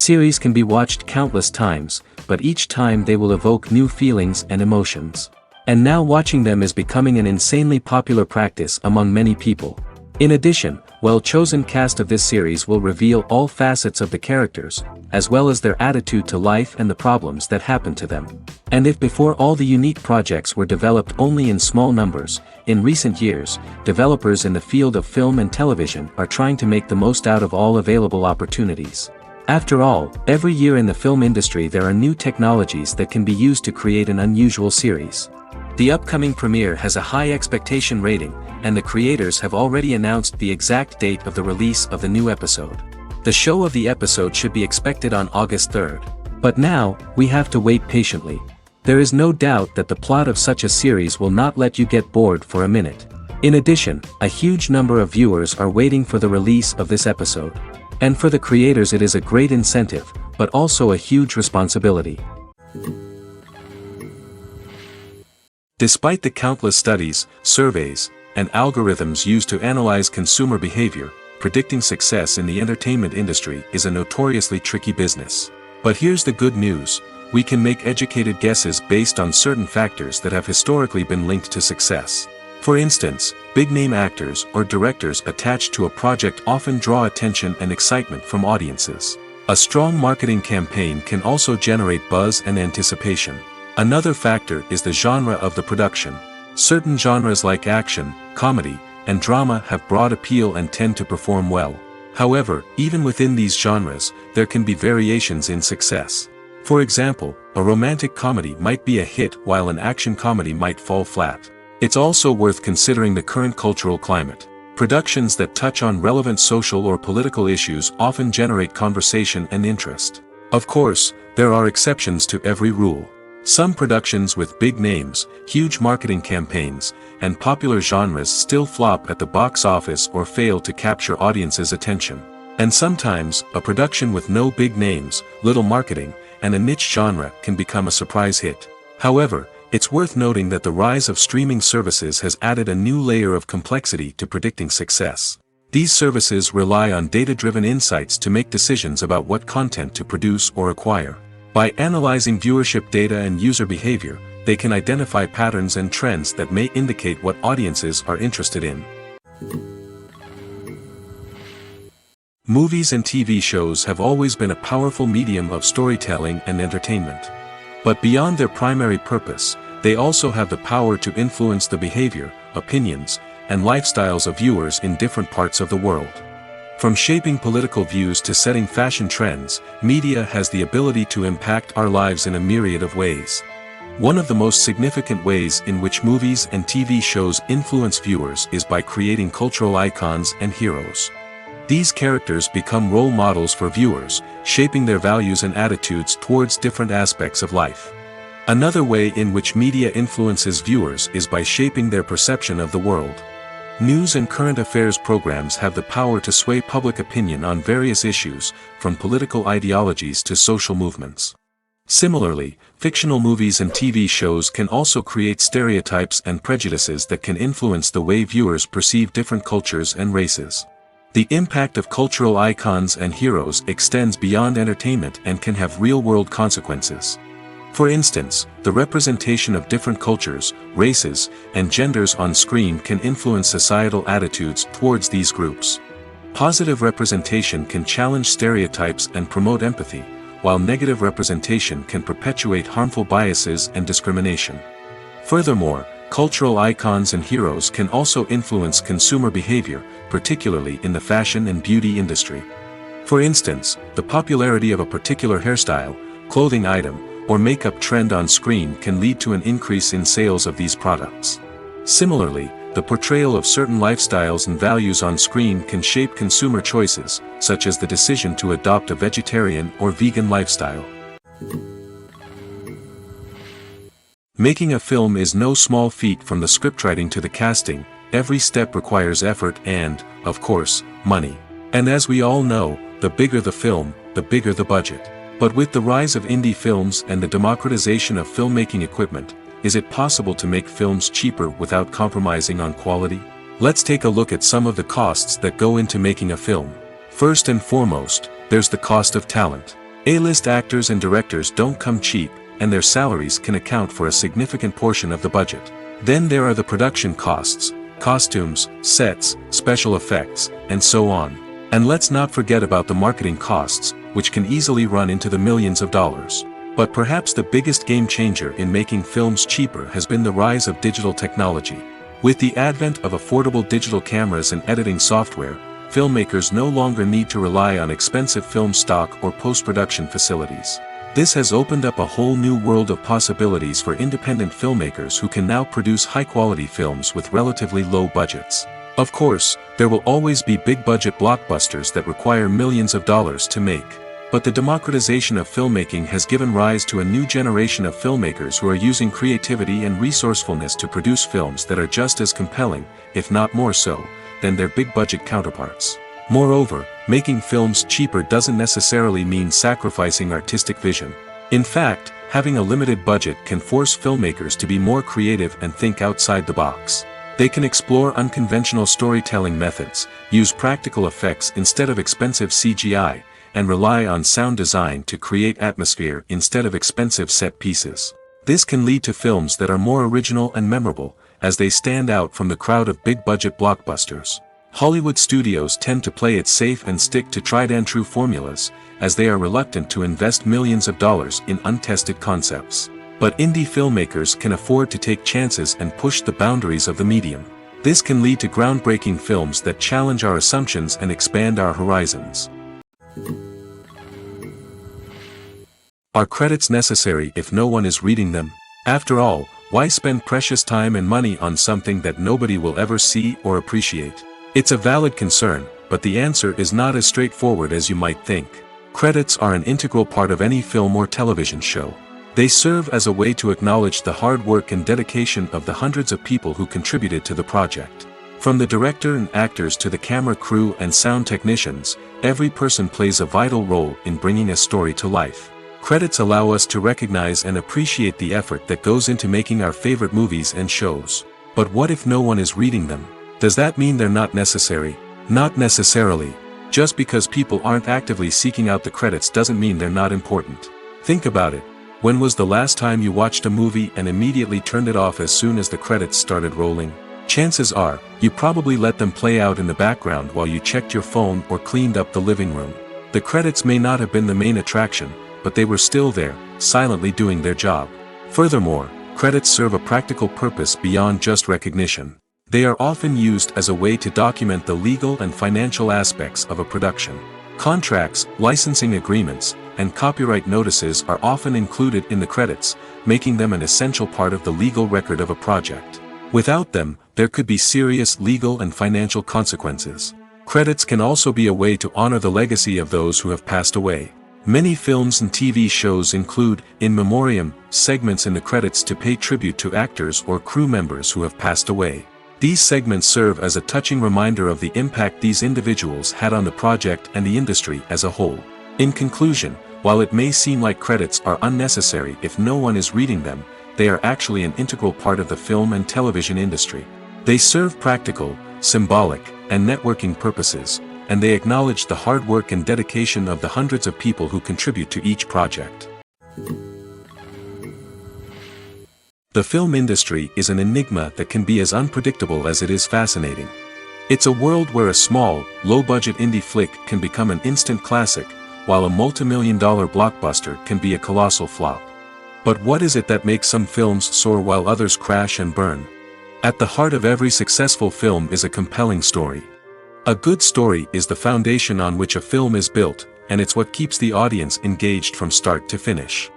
Series can be watched countless times, but each time they will evoke new feelings and emotions. And now watching them is becoming an insanely popular practice among many people. In addition, well-chosen cast of this series will reveal all facets of the characters, as well as their attitude to life and the problems that happen to them. And if before all the unique projects were developed only in small numbers, in recent years, developers in the field of film and television are trying to make the most out of all available opportunities. After all, every year in the film industry there are new technologies that can be used to create an unusual series. The upcoming premiere has a high expectation rating, and the creators have already announced the exact date of the release of the new episode. The show of the episode should be expected on August 3rd. But now, we have to wait patiently. There is no doubt that the plot of such a series will not let you get bored for a minute. In addition, a huge number of viewers are waiting for the release of this episode. And for the creators it is a great incentive, but also a huge responsibility. Despite the countless studies, surveys, and algorithms used to analyze consumer behavior, predicting success in the entertainment industry is a notoriously tricky business. But here's the good news: we can make educated guesses based on certain factors that have historically been linked to success. For instance, big-name actors or directors attached to a project often draw attention and excitement from audiences. A strong marketing campaign can also generate buzz and anticipation. Another factor is the genre of the production. Certain genres like action, comedy, and drama have broad appeal and tend to perform well. However, even within these genres, there can be variations in success. For example, a romantic comedy might be a hit while an action comedy might fall flat. It's also worth considering the current cultural climate. Productions that touch on relevant social or political issues often generate conversation and interest. Of course, there are exceptions to every rule. Some productions with big names, huge marketing campaigns, and popular genres still flop at the box office or fail to capture audiences' attention. And sometimes, a production with no big names, little marketing, and a niche genre can become a surprise hit. However, it's worth noting that the rise of streaming services has added a new layer of complexity to predicting success. These services rely on data-driven insights to make decisions about what content to produce or acquire. By analyzing viewership data and user behavior, they can identify patterns and trends that may indicate what audiences are interested in. Movies and TV shows have always been a powerful medium of storytelling and entertainment. But beyond their primary purpose, they also have the power to influence the behavior, opinions, and lifestyles of viewers in different parts of the world. From shaping political views to setting fashion trends, media has the ability to impact our lives in a myriad of ways. One of the most significant ways in which movies and TV shows influence viewers is by creating cultural icons and heroes. These characters become role models for viewers, shaping their values and attitudes towards different aspects of life. Another way in which media influences viewers is by shaping their perception of the world. News and current affairs programs have the power to sway public opinion on various issues, from political ideologies to social movements. Similarly, fictional movies and TV shows can also create stereotypes and prejudices that can influence the way viewers perceive different cultures and races. The impact of cultural icons and heroes extends beyond entertainment and can have real-world consequences. For instance, the representation of different cultures, races, and genders on screen can influence societal attitudes towards these groups. Positive representation can challenge stereotypes and promote empathy, while negative representation can perpetuate harmful biases and discrimination. Furthermore, cultural icons and heroes can also influence consumer behavior, particularly in the fashion and beauty industry. For instance, the popularity of a particular hairstyle, clothing item, or makeup trend on screen can lead to an increase in sales of these products. Similarly, the portrayal of certain lifestyles and values on screen can shape consumer choices, such as the decision to adopt a vegetarian or vegan lifestyle. Making a film is no small feat. From the scriptwriting to the casting, every step requires effort and, of course, money. And as we all know, the bigger the film, the bigger the budget. But with the rise of indie films and the democratization of filmmaking equipment, is it possible to make films cheaper without compromising on quality? Let's take a look at some of the costs that go into making a film. First and foremost, there's the cost of talent. A-list actors and directors don't come cheap, and their salaries can account for a significant portion of the budget. Then there are the production costs, costumes, sets, special effects, and so on. And let's not forget about the marketing costs, which can easily run into the millions of dollars. But perhaps the biggest game changer in making films cheaper has been the rise of digital technology. With the advent of affordable digital cameras and editing software, filmmakers no longer need to rely on expensive film stock or post-production facilities. This has opened up a whole new world of possibilities for independent filmmakers who can now produce high-quality films with relatively low budgets. Of course, there will always be big-budget blockbusters that require millions of dollars to make. But the democratization of filmmaking has given rise to a new generation of filmmakers who are using creativity and resourcefulness to produce films that are just as compelling, if not more so, than their big-budget counterparts. Moreover, making films cheaper doesn't necessarily mean sacrificing artistic vision. In fact, having a limited budget can force filmmakers to be more creative and think outside the box. They can explore unconventional storytelling methods, use practical effects instead of expensive CGI, and rely on sound design to create atmosphere instead of expensive set pieces. This can lead to films that are more original and memorable, as they stand out from the crowd of big-budget blockbusters. Hollywood studios tend to play it safe and stick to tried-and-true formulas, as they are reluctant to invest millions of dollars in untested concepts. But indie filmmakers can afford to take chances and push the boundaries of the medium. This can lead to groundbreaking films that challenge our assumptions and expand our horizons. Are credits necessary if no one is reading them? After all, why spend precious time and money on something that nobody will ever see or appreciate? It's a valid concern, but the answer is not as straightforward as you might think. Credits are an integral part of any film or television show. They serve as a way to acknowledge the hard work and dedication of the hundreds of people who contributed to the project. From the director and actors to the camera crew and sound technicians, every person plays a vital role in bringing a story to life. Credits allow us to recognize and appreciate the effort that goes into making our favorite movies and shows. But what if no one is reading them? Does that mean they're not necessary? Not necessarily. Just because people aren't actively seeking out the credits doesn't mean they're not important. Think about it. When was the last time you watched a movie and immediately turned it off as soon as the credits started rolling? Chances are, you probably let them play out in the background while you checked your phone or cleaned up the living room. The credits may not have been the main attraction, but they were still there, silently doing their job. Furthermore, credits serve a practical purpose beyond just recognition. They are often used as a way to document the legal and financial aspects of a production. Contracts, licensing agreements, and copyright notices are often included in the credits, making them an essential part of the legal record of a project. Without them, there could be serious legal and financial consequences. Credits can also be a way to honor the legacy of those who have passed away. Many films and TV shows include, in memoriam, segments in the credits to pay tribute to actors or crew members who have passed away. These segments serve as a touching reminder of the impact these individuals had on the project and the industry as a whole. In conclusion, while it may seem like credits are unnecessary if no one is reading them, they are actually an integral part of the film and television industry. They serve practical, symbolic, and networking purposes, and they acknowledge the hard work and dedication of the hundreds of people who contribute to each project. The film industry is an enigma that can be as unpredictable as it is fascinating. It's a world where a small, low-budget indie flick can become an instant classic, while a multi-million-dollar blockbuster can be a colossal flop. But what is it that makes some films soar while others crash and burn? At the heart of every successful film is a compelling story. A good story is the foundation on which a film is built, and it's what keeps the audience engaged from start to finish.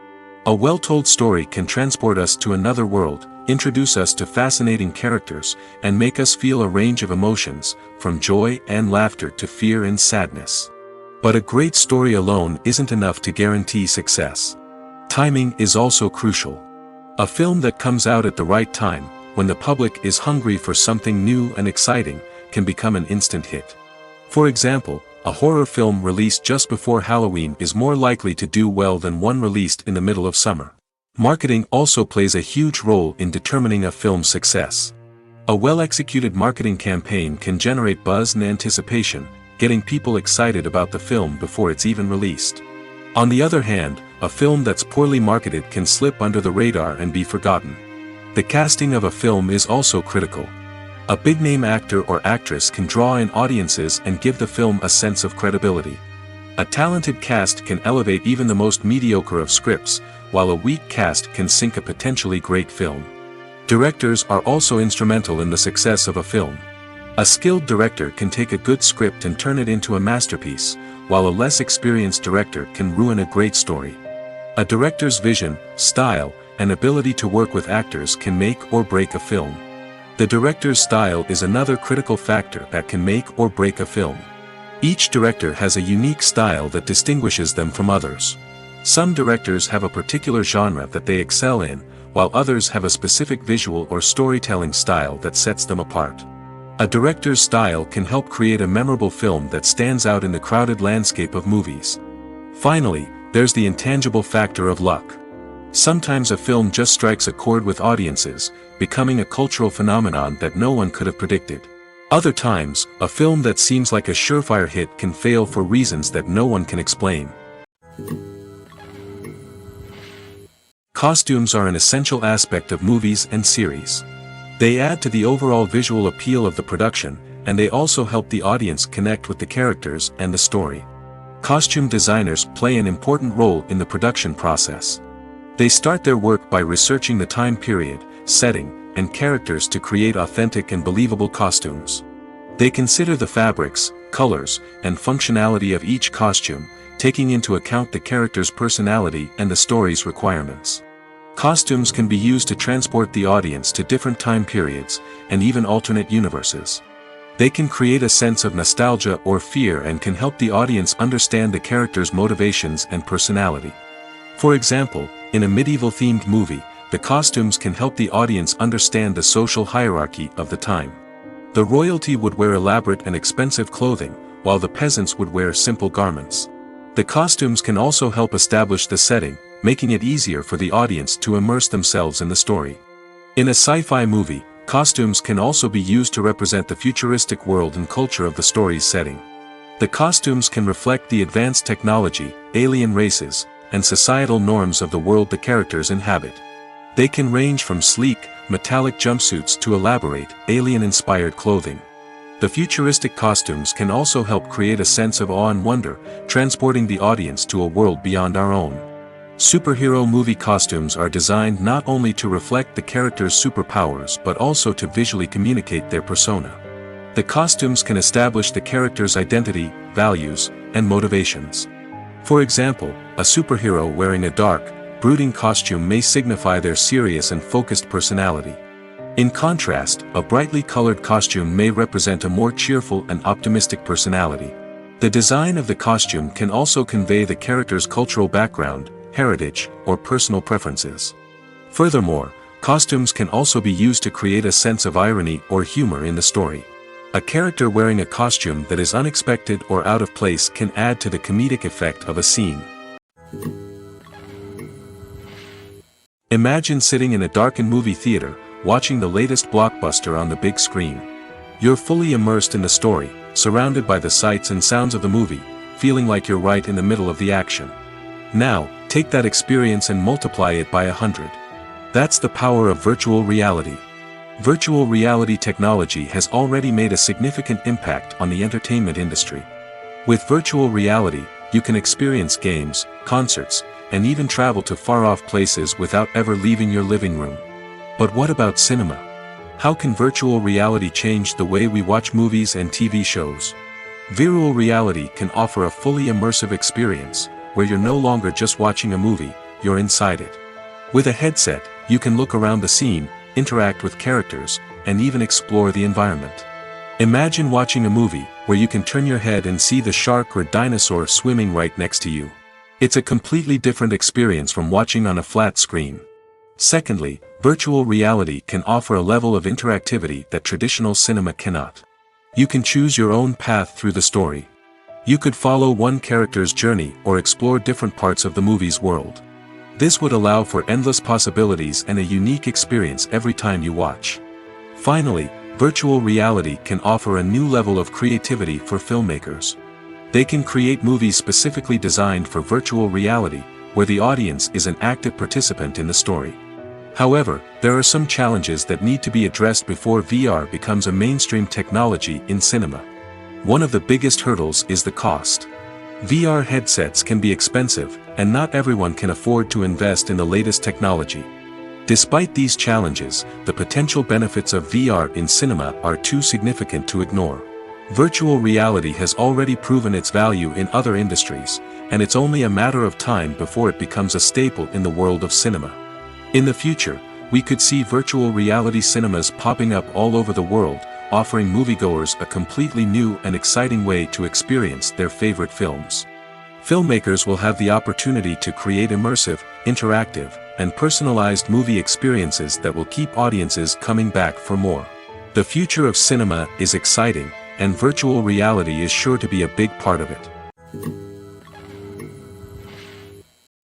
A well-told story can transport us to another world, introduce us to fascinating characters, and make us feel a range of emotions, from joy and laughter to fear and sadness. But a great story alone isn't enough to guarantee success. Timing is also crucial. A film that comes out at the right time, when the public is hungry for something new and exciting, can become an instant hit. For example, a horror film released just before Halloween is more likely to do well than one released in the middle of summer. Marketing also plays a huge role in determining a film's success. A well-executed marketing campaign can generate buzz and anticipation, getting people excited about the film before it's even released. On the other hand, a film that's poorly marketed can slip under the radar and be forgotten. The casting of a film is also critical. A big-name actor or actress can draw in audiences and give the film a sense of credibility. A talented cast can elevate even the most mediocre of scripts, while a weak cast can sink a potentially great film. Directors are also instrumental in the success of a film. A skilled director can take a good script and turn it into a masterpiece, while a less experienced director can ruin a great story. A director's vision, style, and ability to work with actors can make or break a film. The director's style is another critical factor that can make or break a film. Each director has a unique style that distinguishes them from others. Some directors have a particular genre that they excel in, while others have a specific visual or storytelling style that sets them apart. A director's style can help create a memorable film that stands out in the crowded landscape of movies. Finally, there's the intangible factor of luck. Sometimes a film just strikes a chord with audiences, becoming a cultural phenomenon that no one could have predicted. Other times, a film that seems like a surefire hit can fail for reasons that no one can explain. Costumes are an essential aspect of movies and series. They add to the overall visual appeal of the production, and they also help the audience connect with the characters and the story. Costume designers play an important role in the production process. They start their work by researching the time period, setting, and characters to create authentic and believable costumes. They consider the fabrics, colors, and functionality of each costume, taking into account the character's personality and the story's requirements. Costumes can be used to transport the audience to different time periods, and even alternate universes. They can create a sense of nostalgia or fear and can help the audience understand the character's motivations and personality. For example, in a medieval-themed movie, the costumes can help the audience understand the social hierarchy of the time. The royalty would wear elaborate and expensive clothing, while the peasants would wear simple garments. The costumes can also help establish the setting, making it easier for the audience to immerse themselves in the story. In a sci-fi movie, costumes can also be used to represent the futuristic world and culture of the story's setting. The costumes can reflect the advanced technology, alien races, and societal norms of the world the characters inhabit. They can range from sleek, metallic jumpsuits to elaborate, alien-inspired clothing. The futuristic costumes can also help create a sense of awe and wonder, transporting the audience to a world beyond our own. Superhero movie costumes are designed not only to reflect the character's superpowers but also to visually communicate their persona. The costumes can establish the character's identity, values, and motivations. For example, a superhero wearing a dark, brooding costume may signify their serious and focused personality. In contrast, a brightly colored costume may represent a more cheerful and optimistic personality. The design of the costume can also convey the character's cultural background, heritage, or personal preferences. Furthermore, costumes can also be used to create a sense of irony or humor in the story. A character wearing a costume that is unexpected or out of place can add to the comedic effect of a scene. Imagine sitting in a darkened movie theater, watching the latest blockbuster on the big screen. You're fully immersed in the story, surrounded by the sights and sounds of the movie, feeling like you're right in the middle of the action. Now, take that experience and multiply it by 100. That's the power of virtual reality. Virtual reality technology has already made a significant impact on the entertainment industry. With virtual reality, you can experience games, concerts, and even travel to far-off places without ever leaving your living room. But what about cinema? How can virtual reality change the way we watch movies and TV shows? Virtual reality can offer a fully immersive experience, where you're no longer just watching a movie, you're inside it. With a headset, you can look around the scene, interact with characters, and even explore the environment. Imagine watching a movie where you can turn your head and see the shark or dinosaur swimming right next to you. It's a completely different experience from watching on a flat screen. Secondly, virtual reality can offer a level of interactivity that traditional cinema cannot. You can choose your own path through the story. You could follow one character's journey or explore different parts of the movie's world. This would allow for endless possibilities and a unique experience every time you watch. Finally, virtual reality can offer a new level of creativity for filmmakers. They can create movies specifically designed for virtual reality, where the audience is an active participant in the story. However, there are some challenges that need to be addressed before VR becomes a mainstream technology in cinema. One of the biggest hurdles is the cost. VR headsets can be expensive, and not everyone can afford to invest in the latest technology. Despite these challenges, the potential benefits of VR in cinema are too significant to ignore. Virtual reality has already proven its value in other industries, and it's only a matter of time before it becomes a staple in the world of cinema. In the future, we could see virtual reality cinemas popping up all over the world, offering moviegoers a completely new and exciting way to experience their favorite films. Filmmakers will have the opportunity to create immersive, interactive, and personalized movie experiences that will keep audiences coming back for more. The future of cinema is exciting, and virtual reality is sure to be a big part of it.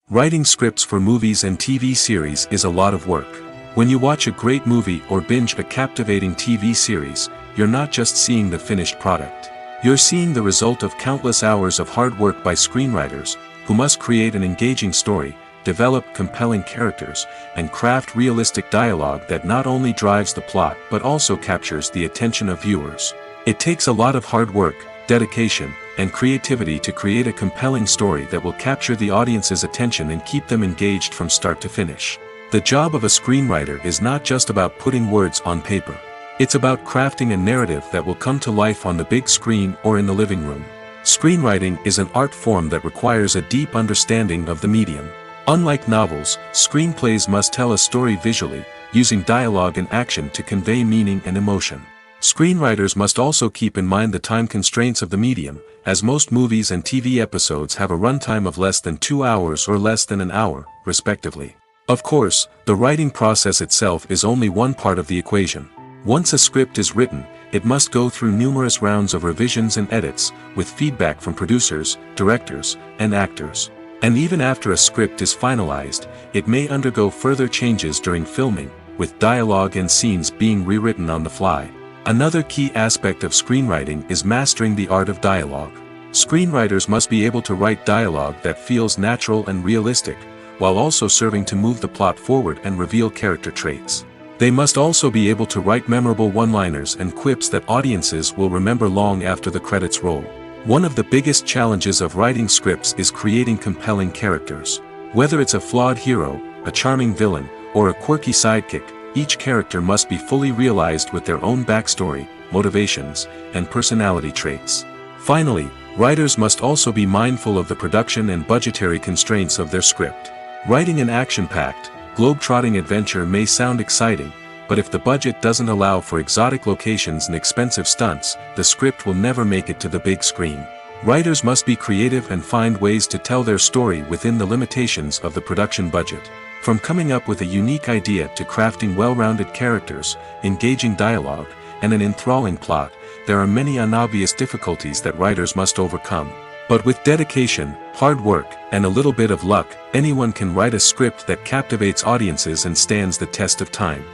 Writing scripts for movies and TV series is a lot of work. When you watch a great movie or binge a captivating TV series, you're not just seeing the finished product. You're seeing the result of countless hours of hard work by screenwriters, who must create an engaging story, develop compelling characters, and craft realistic dialogue that not only drives the plot but also captures the attention of viewers. It takes a lot of hard work, dedication, and creativity to create a compelling story that will capture the audience's attention and keep them engaged from start to finish. The job of a screenwriter is not just about putting words on paper. It's about crafting a narrative that will come to life on the big screen or in the living room. Screenwriting is an art form that requires a deep understanding of the medium. Unlike novels, screenplays must tell a story visually, using dialogue and action to convey meaning and emotion. Screenwriters must also keep in mind the time constraints of the medium, as most movies and TV episodes have a runtime of less than 2 hours or less than an hour, respectively. Of course, the writing process itself is only one part of the equation. Once a script is written, it must go through numerous rounds of revisions and edits, with feedback from producers, directors, and actors. And even after a script is finalized, it may undergo further changes during filming, with dialogue and scenes being rewritten on the fly. Another key aspect of screenwriting is mastering the art of dialogue. Screenwriters must be able to write dialogue that feels natural and realistic, while also serving to move the plot forward and reveal character traits. They must also be able to write memorable one-liners and quips that audiences will remember long after the credits roll. One of the biggest challenges of writing scripts is creating compelling characters. Whether it's a flawed hero, a charming villain, or a quirky sidekick, each character must be fully realized with their own backstory, motivations, and personality traits. Finally, writers must also be mindful of the production and budgetary constraints of their script. Writing an action-packed, globe-trotting adventure may sound exciting, but if the budget doesn't allow for exotic locations and expensive stunts, the script will never make it to the big screen. Writers must be creative and find ways to tell their story within the limitations of the production budget. From coming up with a unique idea to crafting well-rounded characters, engaging dialogue, and an enthralling plot, there are many unobvious difficulties that writers must overcome. But with dedication, hard work, and a little bit of luck, anyone can write a script that captivates audiences and stands the test of time.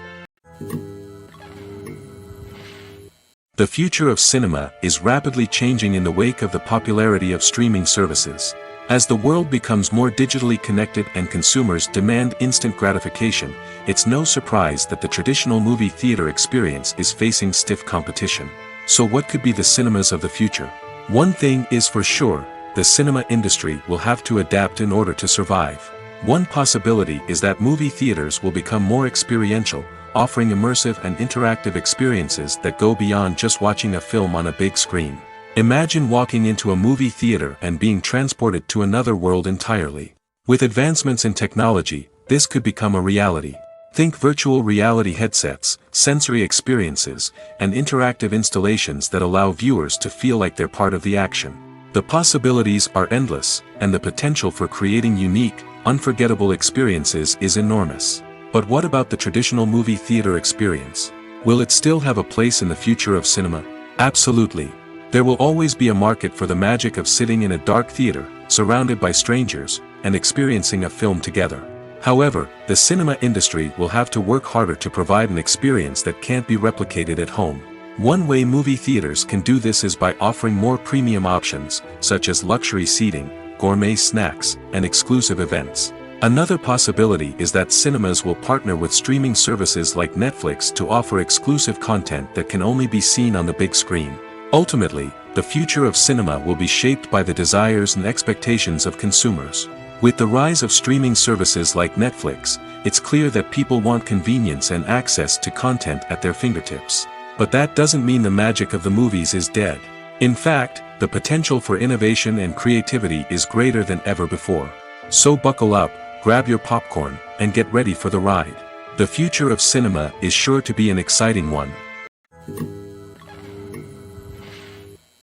The future of cinema is rapidly changing in the wake of the popularity of streaming services. As the world becomes more digitally connected and consumers demand instant gratification, it's no surprise that the traditional movie theater experience is facing stiff competition. So what could be the cinemas of the future? One thing is for sure, the cinema industry will have to adapt in order to survive. One possibility is that movie theaters will become more experiential, offering immersive and interactive experiences that go beyond just watching a film on a big screen. Imagine walking into a movie theater and being transported to another world entirely. With advancements in technology, this could become a reality. Think virtual reality headsets, sensory experiences, and interactive installations that allow viewers to feel like they're part of the action. The possibilities are endless, and the potential for creating unique, unforgettable experiences is enormous. But what about the traditional movie theater experience? Will it still have a place in the future of cinema? Absolutely. There will always be a market for the magic of sitting in a dark theater, surrounded by strangers, and experiencing a film together. However, the cinema industry will have to work harder to provide an experience that can't be replicated at home. One way movie theaters can do this is by offering more premium options, such as luxury seating, gourmet snacks, and exclusive events. Another possibility is that cinemas will partner with streaming services like Netflix to offer exclusive content that can only be seen on the big screen. Ultimately, the future of cinema will be shaped by the desires and expectations of consumers. With the rise of streaming services like Netflix, it's clear that people want convenience and access to content at their fingertips. But that doesn't mean the magic of the movies is dead. In fact, the potential for innovation and creativity is greater than ever before. So buckle up, grab your popcorn, and get ready for the ride. The future of cinema is sure to be an exciting one.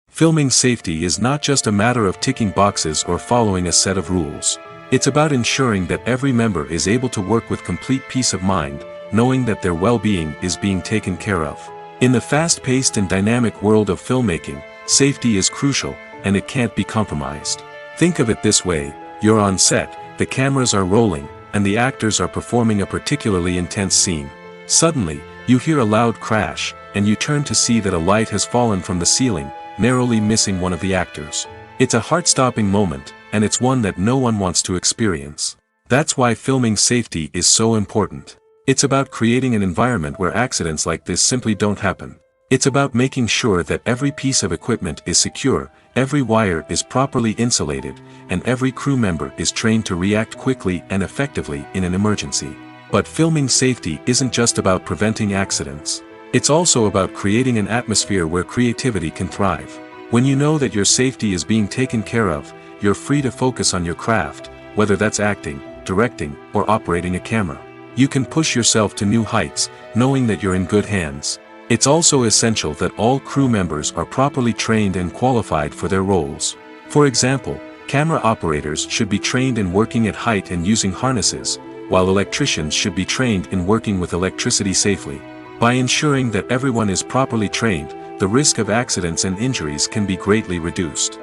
Filming safety is not just a matter of ticking boxes or following a set of rules. It's about ensuring that every member is able to work with complete peace of mind, knowing that their well-being is being taken care of. In the fast-paced and dynamic world of filmmaking, safety is crucial, and it can't be compromised. Think of it this way: you're on set, the cameras are rolling, and the actors are performing a particularly intense scene. Suddenly, you hear a loud crash, and you turn to see that a light has fallen from the ceiling, narrowly missing one of the actors. It's a heart-stopping moment, and it's one that no one wants to experience. That's why filming safety is so important. It's about creating an environment where accidents like this simply don't happen. It's about making sure that every piece of equipment is secure, every wire is properly insulated, and every crew member is trained to react quickly and effectively in an emergency. But filming safety isn't just about preventing accidents. It's also about creating an atmosphere where creativity can thrive. When you know that your safety is being taken care of, you're free to focus on your craft, whether that's acting, directing, or operating a camera. You can push yourself to new heights, knowing that you're in good hands. It's also essential that all crew members are properly trained and qualified for their roles. For example, camera operators should be trained in working at height and using harnesses, while electricians should be trained in working with electricity safely. By ensuring that everyone is properly trained, the risk of accidents and injuries can be greatly reduced.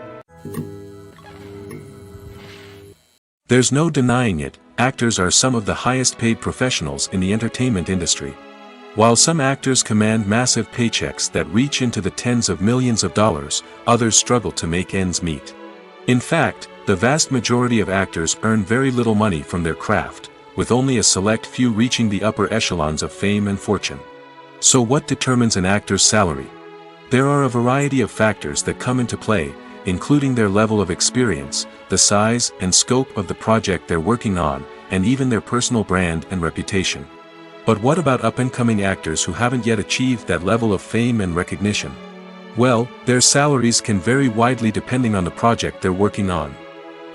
There's no denying it, actors are some of the highest paid professionals in the entertainment industry. While some actors command massive paychecks that reach into the tens of millions of dollars, others struggle to make ends meet. In fact, the vast majority of actors earn very little money from their craft, with only a select few reaching the upper echelons of fame and fortune. So what determines an actor's salary? There are a variety of factors that come into play, including their level of experience, the size and scope of the project they're working on, and even their personal brand and reputation. But what about up-and-coming actors who haven't yet achieved that level of fame and recognition? Well, their salaries can vary widely depending on the project they're working on.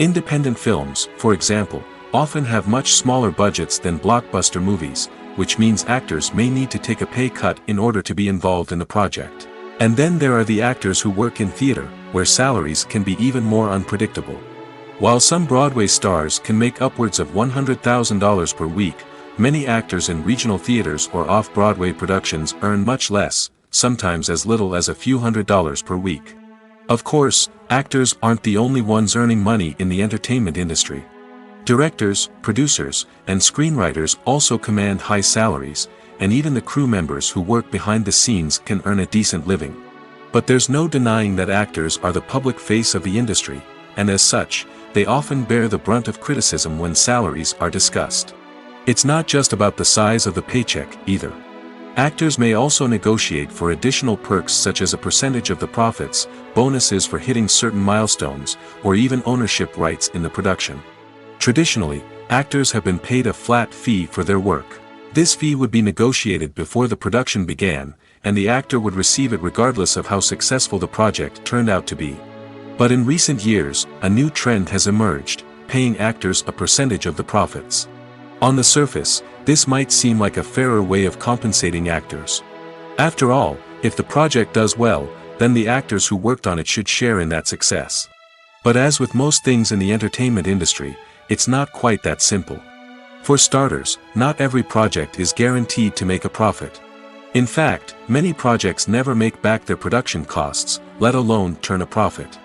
Independent films, for example, often have much smaller budgets than blockbuster movies, which means actors may need to take a pay cut in order to be involved in the project. And then there are the actors who work in theater, where salaries can be even more unpredictable. While some Broadway stars can make upwards of $100,000 per week, many actors in regional theaters or off-Broadway productions earn much less, sometimes as little as a few $100s per week. Of course, actors aren't the only ones earning money in the entertainment industry. Directors, producers, and screenwriters also command high salaries, and even the crew members who work behind the scenes can earn a decent living. But there's no denying that actors are the public face of the industry, and as such, they often bear the brunt of criticism when salaries are discussed. It's not just about the size of the paycheck, either. Actors may also negotiate for additional perks such as a percentage of the profits, bonuses for hitting certain milestones, or even ownership rights in the production. Traditionally, actors have been paid a flat fee for their work. This fee would be negotiated before the production began, and the actor would receive it regardless of how successful the project turned out to be. But in recent years, a new trend has emerged, paying actors a percentage of the profits. On the surface, this might seem like a fairer way of compensating actors. After all, if the project does well, then the actors who worked on it should share in that success. But as with most things in the entertainment industry, it's not quite that simple. For starters, not every project is guaranteed to make a profit. In fact, many projects never make back their production costs, let alone turn a profit.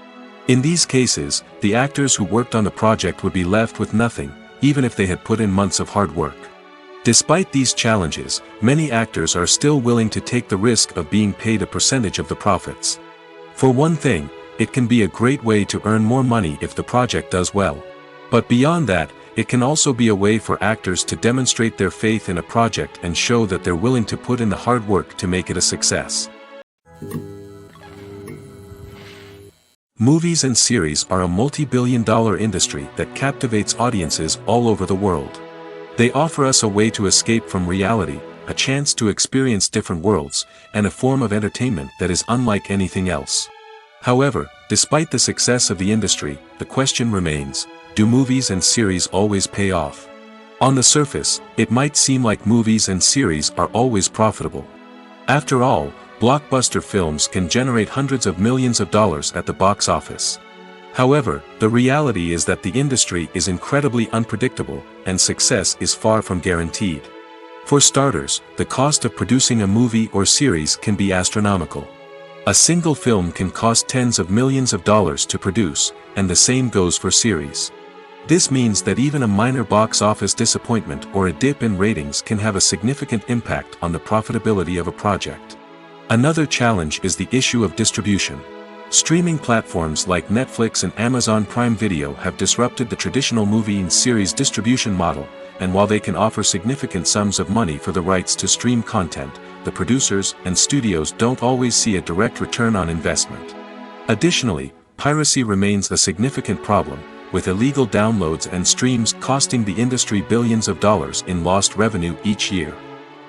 In these cases, the actors who worked on the project would be left with nothing, even if they had put in months of hard work. Despite these challenges, many actors are still willing to take the risk of being paid a percentage of the profits. For one thing, it can be a great way to earn more money if the project does well. But beyond that, it can also be a way for actors to demonstrate their faith in a project and show that they're willing to put in the hard work to make it a success. Movies and series are a multi-billion-dollar industry that captivates audiences all over the world. They offer us a way to escape from reality, a chance to experience different worlds, and a form of entertainment that is unlike anything else. However, despite the success of the industry, the question remains, do movies and series always pay off? On the surface, it might seem like movies and series are always profitable. After all, blockbuster films can generate hundreds of millions of dollars at the box office. However, the reality is that the industry is incredibly unpredictable, and success is far from guaranteed. For starters, the cost of producing a movie or series can be astronomical. A single film can cost tens of millions of dollars to produce, and the same goes for series. This means that even a minor box office disappointment or a dip in ratings can have a significant impact on the profitability of a project. Another challenge is the issue of distribution. Streaming platforms like Netflix and Amazon Prime Video have disrupted the traditional movie and series distribution model, and while they can offer significant sums of money for the rights to stream content, the producers and studios don't always see a direct return on investment. Additionally, piracy remains a significant problem, with illegal downloads and streams costing the industry billions of dollars in lost revenue each year.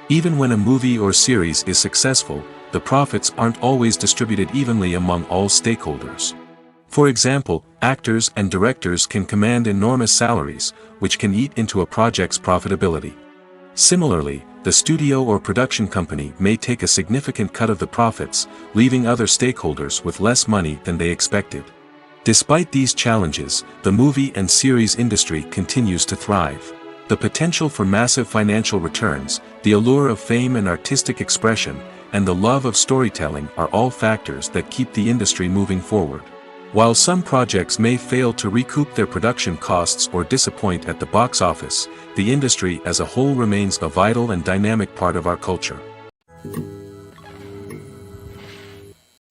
Even when a movie or series is successful, the profits aren't always distributed evenly among all stakeholders. For example, actors and directors can command enormous salaries, which can eat into a project's profitability. Similarly, the studio or production company may take a significant cut of the profits, leaving other stakeholders with less money than they expected. Despite these challenges, the movie and series industry continues to thrive. The potential for massive financial returns, the allure of fame and artistic expression, and the love of storytelling are all factors that keep the industry moving forward. While some projects may fail to recoup their production costs or disappoint at the box office, the industry as a whole remains a vital and dynamic part of our culture.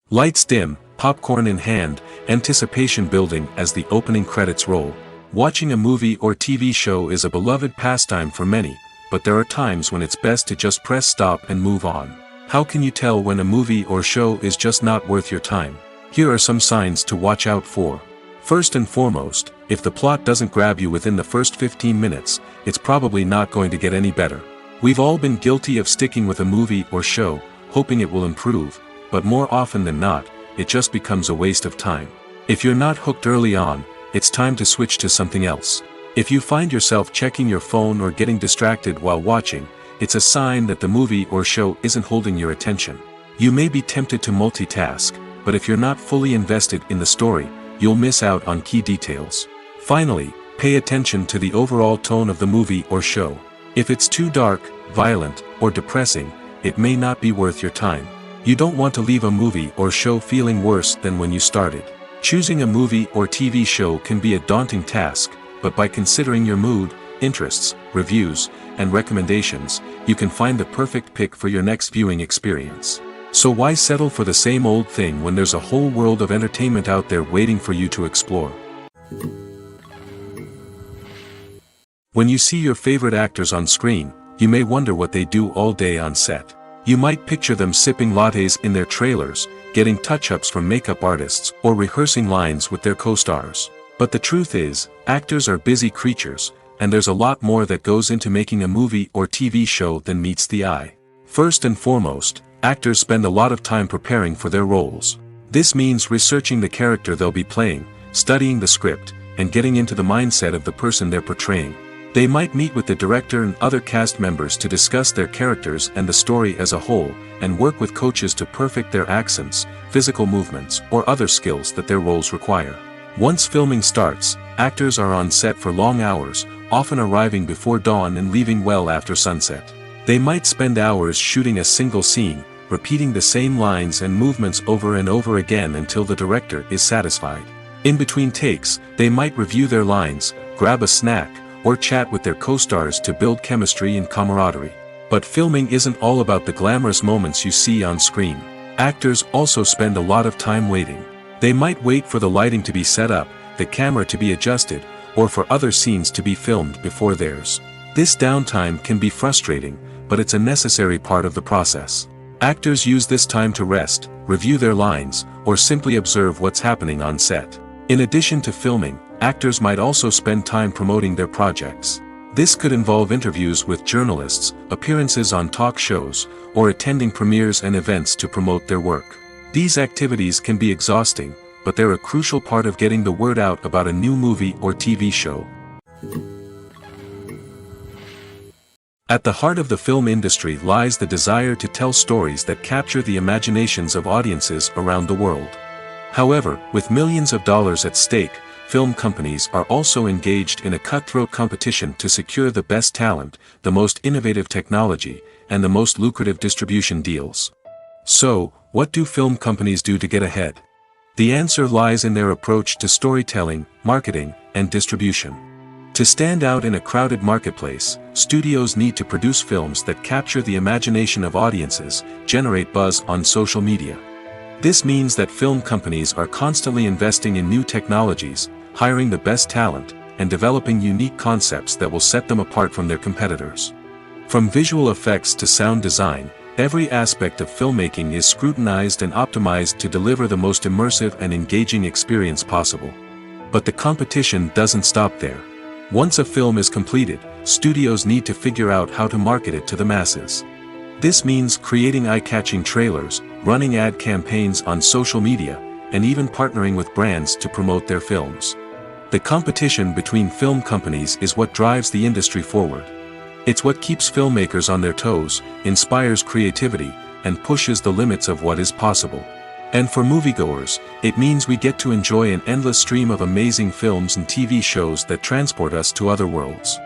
Lights dim, popcorn in hand, anticipation building as the opening credits roll. Watching a movie or TV show is a beloved pastime for many, but there are times when it's best to just press stop and move on. How can you tell when a movie or show is just not worth your time? Here are some signs to watch out for. First and foremost, if the plot doesn't grab you within the first 15 minutes, it's probably not going to get any better. We've all been guilty of sticking with a movie or show, hoping it will improve, but more often than not, it just becomes a waste of time. If you're not hooked early on, it's time to switch to something else. If you find yourself checking your phone or getting distracted while watching, it's a sign that the movie or show isn't holding your attention. You may be tempted to multitask, but if you're not fully invested in the story, you'll miss out on key details. Finally, pay attention to the overall tone of the movie or show. If it's too dark, violent, or depressing, it may not be worth your time. You don't want to leave a movie or show feeling worse than when you started. Choosing a movie or TV show can be a daunting task, but by considering your mood, interests, reviews, and recommendations, you can find the perfect pick for your next viewing experience. So why settle for the same old thing when there's a whole world of entertainment out there waiting for you to explore? When you see your favorite actors on screen, you may wonder what they do all day on set. You might picture them sipping lattes in their trailers, getting touch-ups from makeup artists, or rehearsing lines with their co-stars. But the truth is, actors are busy creatures, and there's a lot more that goes into making a movie or TV show than meets the eye. First and foremost, actors spend a lot of time preparing for their roles. This means researching the character they'll be playing, studying the script, and getting into the mindset of the person they're portraying. They might meet with the director and other cast members to discuss their characters and the story as a whole, and work with coaches to perfect their accents, physical movements, or other skills that their roles require. Once filming starts, actors are on set for long hours, often arriving before dawn and leaving well after sunset. They might spend hours shooting a single scene, repeating the same lines and movements over and over again until the director is satisfied. In between takes, they might review their lines, grab a snack, or chat with their co-stars to build chemistry and camaraderie. But filming isn't all about the glamorous moments you see on screen. Actors also spend a lot of time waiting. They might wait for the lighting to be set up, the camera to be adjusted, or for other scenes to be filmed before theirs. This downtime can be frustrating, but it's a necessary part of the process. Actors use this time to rest, review their lines, or simply observe what's happening on set. In addition to filming, actors might also spend time promoting their projects. This could involve interviews with journalists, appearances on talk shows, or attending premieres and events to promote their work. These activities can be exhausting, but they're a crucial part of getting the word out about a new movie or TV show. At the heart of the film industry lies the desire to tell stories that capture the imaginations of audiences around the world. However, with millions of dollars at stake, film companies are also engaged in a cutthroat competition to secure the best talent, the most innovative technology, and the most lucrative distribution deals. So, what do film companies do to get ahead? The answer lies in their approach to storytelling, marketing, and distribution. To stand out in a crowded marketplace, studios need to produce films that capture the imagination of audiences, generate buzz on social media. This means that film companies are constantly investing in new technologies, hiring the best talent, and developing unique concepts that will set them apart from their competitors. From visual effects to sound design, every aspect of filmmaking is scrutinized and optimized to deliver the most immersive and engaging experience possible. But the competition doesn't stop there. Once a film is completed, studios need to figure out how to market it to the masses. This means creating eye-catching trailers, running ad campaigns on social media, and even partnering with brands to promote their films. The competition between film companies is what drives the industry forward. It's what keeps filmmakers on their toes, inspires creativity, and pushes the limits of what is possible. And for moviegoers, it means we get to enjoy an endless stream of amazing films and TV shows that transport us to other worlds.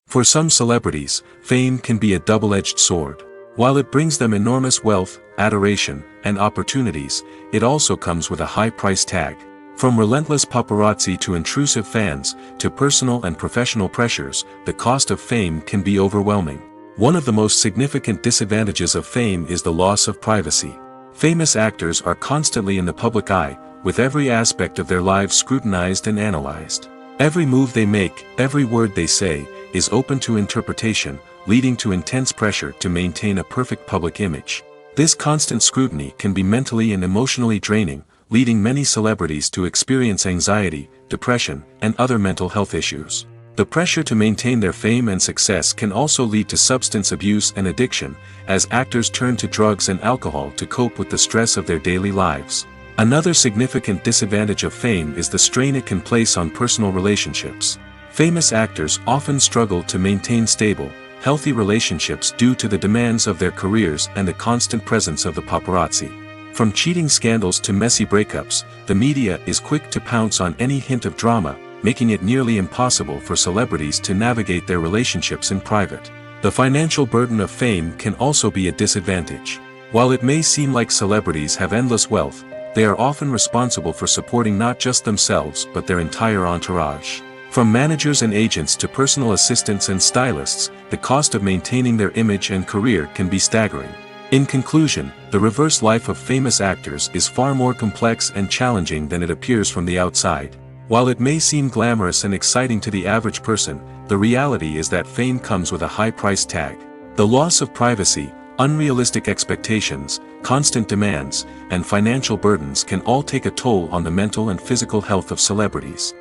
For some celebrities, fame can be a double-edged sword. While it brings them enormous wealth, adoration, and opportunities, it also comes with a high price tag. From relentless paparazzi to intrusive fans, to personal and professional pressures, the cost of fame can be overwhelming. One of the most significant disadvantages of fame is the loss of privacy. Famous actors are constantly in the public eye, with every aspect of their lives scrutinized and analyzed. Every move they make, every word they say, is open to interpretation, leading to intense pressure to maintain a perfect public image. This constant scrutiny can be mentally and emotionally draining, leading many celebrities to experience anxiety, depression, and other mental health issues. The pressure to maintain their fame and success can also lead to substance abuse and addiction, as actors turn to drugs and alcohol to cope with the stress of their daily lives. Another significant disadvantage of fame is the strain it can place on personal relationships. Famous actors often struggle to maintain stable, healthy relationships due to the demands of their careers and the constant presence of the paparazzi. From cheating scandals to messy breakups, the media is quick to pounce on any hint of drama, making it nearly impossible for celebrities to navigate their relationships in private. The financial burden of fame can also be a disadvantage. While it may seem like celebrities have endless wealth, they are often responsible for supporting not just themselves but their entire entourage. From managers and agents to personal assistants and stylists, the cost of maintaining their image and career can be staggering. In conclusion, the reverse life of famous actors is far more complex and challenging than it appears from the outside. While it may seem glamorous and exciting to the average person, the reality is that fame comes with a high price tag. The loss of privacy, unrealistic expectations, constant demands, and financial burdens can all take a toll on the mental and physical health of celebrities.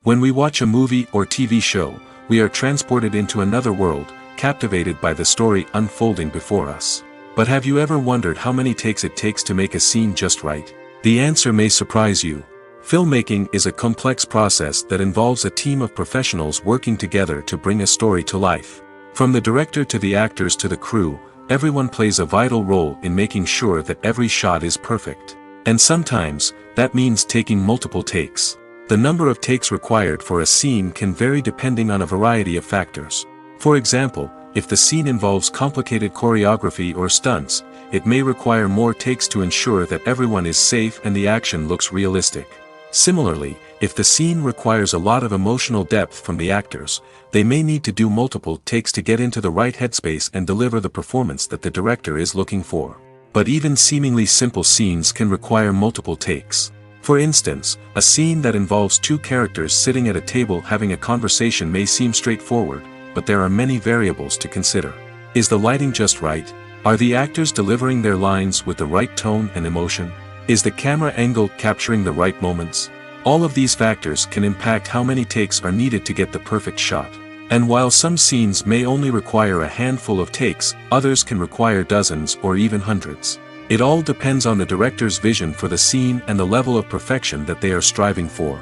When we watch a movie or TV show, we are transported into another world, captivated by the story unfolding before us. But have you ever wondered how many takes it takes to make a scene just right? The answer may surprise you. Filmmaking is a complex process that involves a team of professionals working together to bring a story to life. From the director to the actors to the crew, everyone plays a vital role in making sure that every shot is perfect. And sometimes, that means taking multiple takes. The number of takes required for a scene can vary depending on a variety of factors. For example, if the scene involves complicated choreography or stunts, it may require more takes to ensure that everyone is safe and the action looks realistic. Similarly, if the scene requires a lot of emotional depth from the actors, they may need to do multiple takes to get into the right headspace and deliver the performance that the director is looking for. But even seemingly simple scenes can require multiple takes. For instance, a scene that involves two characters sitting at a table having a conversation may seem straightforward, but there are many variables to consider. Is the lighting just right? Are the actors delivering their lines with the right tone and emotion? Is the camera angle capturing the right moments? All of these factors can impact how many takes are needed to get the perfect shot. And while some scenes may only require a handful of takes, others can require dozens or even hundreds. It all depends on the director's vision for the scene and the level of perfection that they are striving for.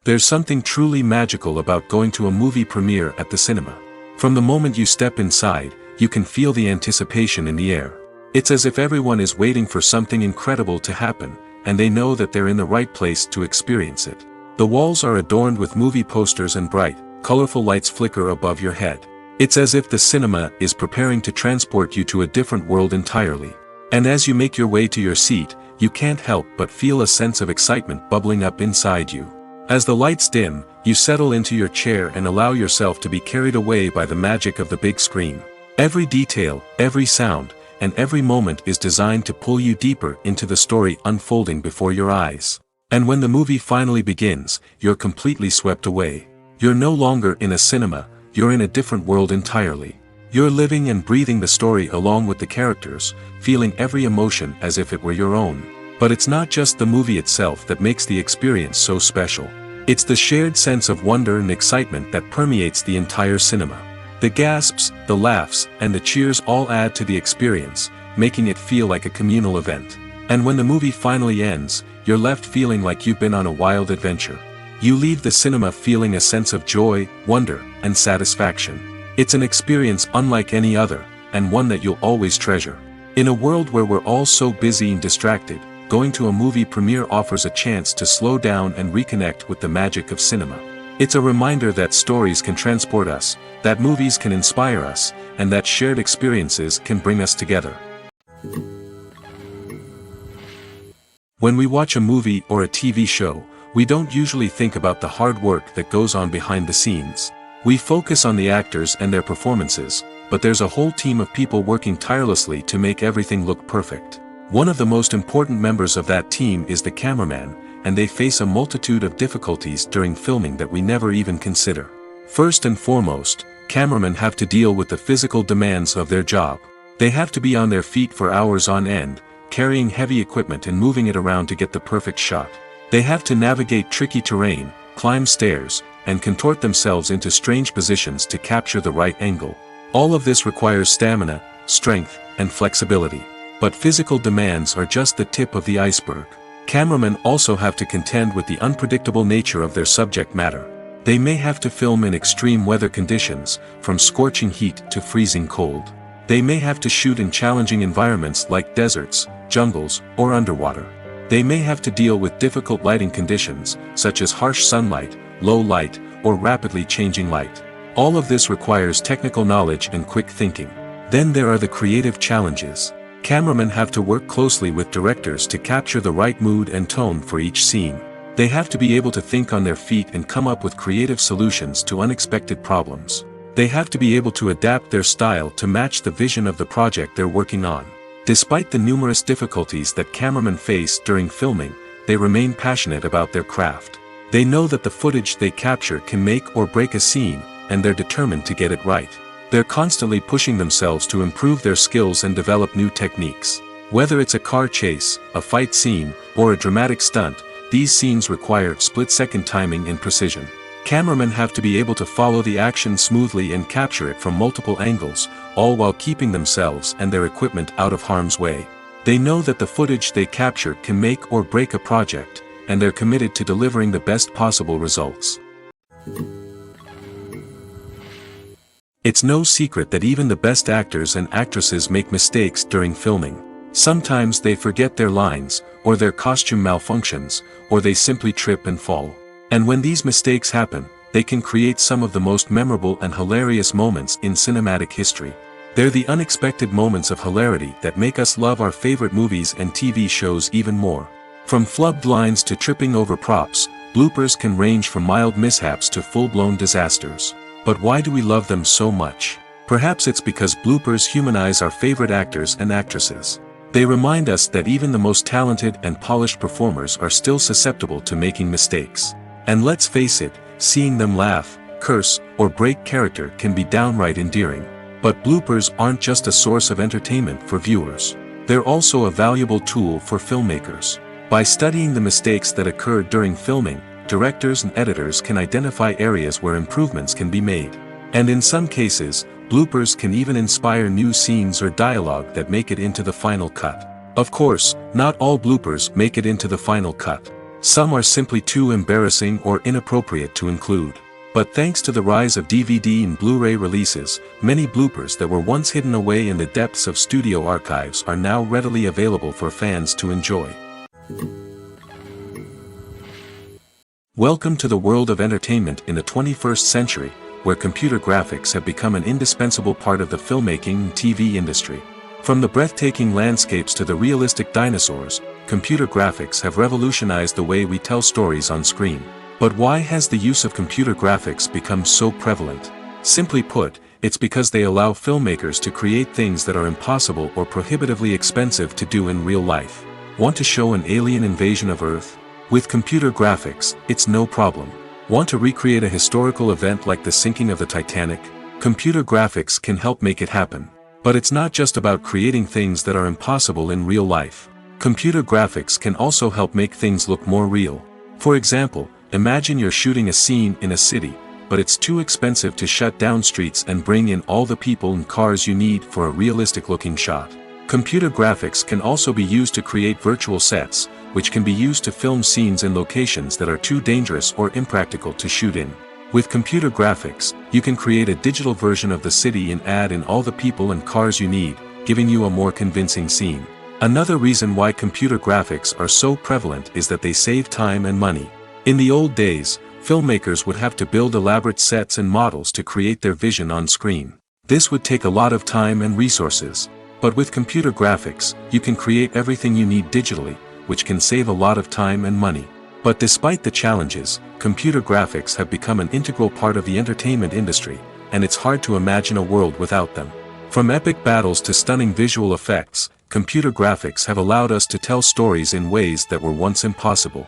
There's something truly magical about going to a movie premiere at the cinema. From the moment you step inside, you can feel the anticipation in the air. It's as if everyone is waiting for something incredible to happen, and they know that they're in the right place to experience it. The walls are adorned with movie posters and bright, colorful lights flicker above your head. It's as if the cinema is preparing to transport you to a different world entirely. And as you make your way to your seat, you can't help but feel a sense of excitement bubbling up inside you. As the lights dim, you settle into your chair and allow yourself to be carried away by the magic of the big screen. Every detail, every sound, and every moment is designed to pull you deeper into the story unfolding before your eyes. And when the movie finally begins, you're completely swept away. You're no longer in a cinema, you're in a different world entirely. You're living and breathing the story along with the characters, feeling every emotion as if it were your own. But it's not just the movie itself that makes the experience so special. It's the shared sense of wonder and excitement that permeates the entire cinema. The gasps, the laughs, and the cheers all add to the experience, making it feel like a communal event. And when the movie finally ends, you're left feeling like you've been on a wild adventure. You leave the cinema feeling a sense of joy, wonder, and satisfaction. It's an experience unlike any other, and one that you'll always treasure. In a world where we're all so busy and distracted, going to a movie premiere offers a chance to slow down and reconnect with the magic of cinema. It's a reminder that stories can transport us, that movies can inspire us, and that shared experiences can bring us together. When we watch a movie or a TV show, we don't usually think about the hard work that goes on behind the scenes. We focus on the actors and their performances, but there's a whole team of people working tirelessly to make everything look perfect. One of the most important members of that team is the cameraman, and they face a multitude of difficulties during filming that we never even consider. First and foremost, cameramen have to deal with the physical demands of their job. They have to be on their feet for hours on end, carrying heavy equipment and moving it around to get the perfect shot. They have to navigate tricky terrain, climb stairs, and contort themselves into strange positions to capture the right angle. All of this requires stamina, strength, and flexibility. But physical demands are just the tip of the iceberg. Cameramen also have to contend with the unpredictable nature of their subject matter. They may have to film in extreme weather conditions, from scorching heat to freezing cold. They may have to shoot in challenging environments like deserts, jungles, or underwater. They may have to deal with difficult lighting conditions, such as harsh sunlight, low light, or rapidly changing light. All of this requires technical knowledge and quick thinking. Then there are the creative challenges. Cameramen have to work closely with directors to capture the right mood and tone for each scene. They have to be able to think on their feet and come up with creative solutions to unexpected problems. They have to be able to adapt their style to match the vision of the project they're working on. Despite the numerous difficulties that cameramen face during filming, they remain passionate about their craft. They know that the footage they capture can make or break a scene, and they're determined to get it right. They're constantly pushing themselves to improve their skills and develop new techniques. Whether it's a car chase, a fight scene, or a dramatic stunt, these scenes require split-second timing and precision. Cameramen have to be able to follow the action smoothly and capture it from multiple angles, all while keeping themselves and their equipment out of harm's way. They know that the footage they capture can make or break a project, and they're committed to delivering the best possible results. It's no secret that even the best actors and actresses make mistakes during filming. Sometimes they forget their lines, or their costume malfunctions, or they simply trip and fall. And when these mistakes happen, they can create some of the most memorable and hilarious moments in cinematic history. They're the unexpected moments of hilarity that make us love our favorite movies and TV shows even more. From flubbed lines to tripping over props, bloopers can range from mild mishaps to full-blown disasters. But why do we love them so much? Perhaps it's because bloopers humanize our favorite actors and actresses. They remind us that even the most talented and polished performers are still susceptible to making mistakes. And let's face it, seeing them laugh, curse, or break character can be downright endearing. But bloopers aren't just a source of entertainment for viewers. They're also a valuable tool for filmmakers. By studying the mistakes that occurred during filming, directors and editors can identify areas where improvements can be made. And in some cases, bloopers can even inspire new scenes or dialogue that make it into the final cut. Of course, not all bloopers make it into the final cut. Some are simply too embarrassing or inappropriate to include. But thanks to the rise of DVD and Blu-ray releases, many bloopers that were once hidden away in the depths of studio archives are now readily available for fans to enjoy. Welcome to the world of entertainment in the 21st century, where computer graphics have become an indispensable part of the filmmaking and TV industry. From the breathtaking landscapes to the realistic dinosaurs, computer graphics have revolutionized the way we tell stories on screen. But why has the use of computer graphics become so prevalent? Simply put, it's because they allow filmmakers to create things that are impossible or prohibitively expensive to do in real life. Want to show an alien invasion of Earth? With computer graphics, it's no problem. Want to recreate a historical event like the sinking of the Titanic? Computer graphics can help make it happen. But it's not just about creating things that are impossible in real life. Computer graphics can also help make things look more real. For example, imagine you're shooting a scene in a city, but it's too expensive to shut down streets and bring in all the people and cars you need for a realistic-looking shot. Computer graphics can also be used to create virtual sets, which can be used to film scenes in locations that are too dangerous or impractical to shoot in. With computer graphics, you can create a digital version of the city and add in all the people and cars you need, giving you a more convincing scene. Another reason why computer graphics are so prevalent is that they save time and money. In the old days, filmmakers would have to build elaborate sets and models to create their vision on screen. This would take a lot of time and resources. But with computer graphics, you can create everything you need digitally, which can save a lot of time and money. But despite the challenges, computer graphics have become an integral part of the entertainment industry, and it's hard to imagine a world without them. From epic battles to stunning visual effects, computer graphics have allowed us to tell stories in ways that were once impossible.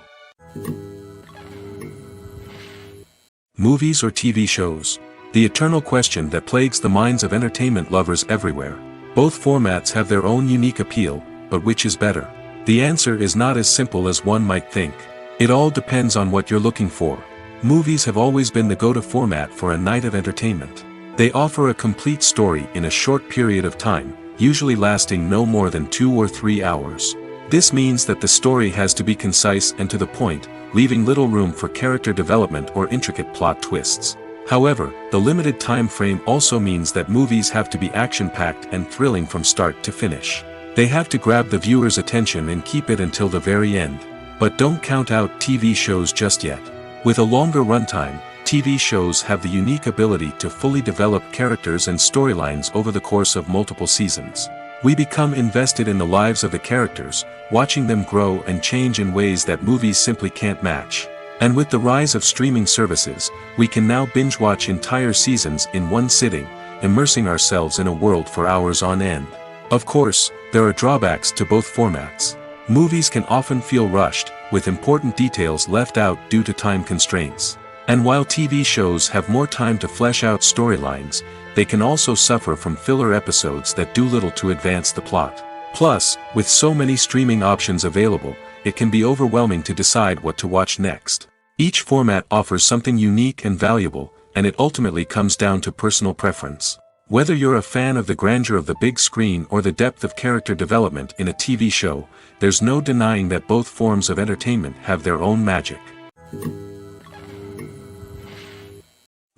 Movies or TV shows? The eternal question that plagues the minds of entertainment lovers everywhere. Both formats have their own unique appeal, but which is better? The answer is not as simple as one might think. It all depends on what you're looking for. Movies have always been the go-to format for a night of entertainment. They offer a complete story in a short period of time, usually lasting no more than 2 or 3 hours. This means that the story has to be concise and to the point, leaving little room for character development or intricate plot twists. However, the limited time frame also means that movies have to be action-packed and thrilling from start to finish. They have to grab the viewer's attention and keep it until the very end. But don't count out TV shows just yet. With a longer runtime, TV shows have the unique ability to fully develop characters and storylines over the course of multiple seasons. We become invested in the lives of the characters, watching them grow and change in ways that movies simply can't match. And with the rise of streaming services, we can now binge-watch entire seasons in one sitting, immersing ourselves in a world for hours on end. Of course, there are drawbacks to both formats. Movies can often feel rushed, with important details left out due to time constraints. And while TV shows have more time to flesh out storylines, they can also suffer from filler episodes that do little to advance the plot. Plus, with so many streaming options available, it can be overwhelming to decide what to watch next. Each format offers something unique and valuable, and it ultimately comes down to personal preference. Whether you're a fan of the grandeur of the big screen or the depth of character development in a TV show, there's no denying that both forms of entertainment have their own magic.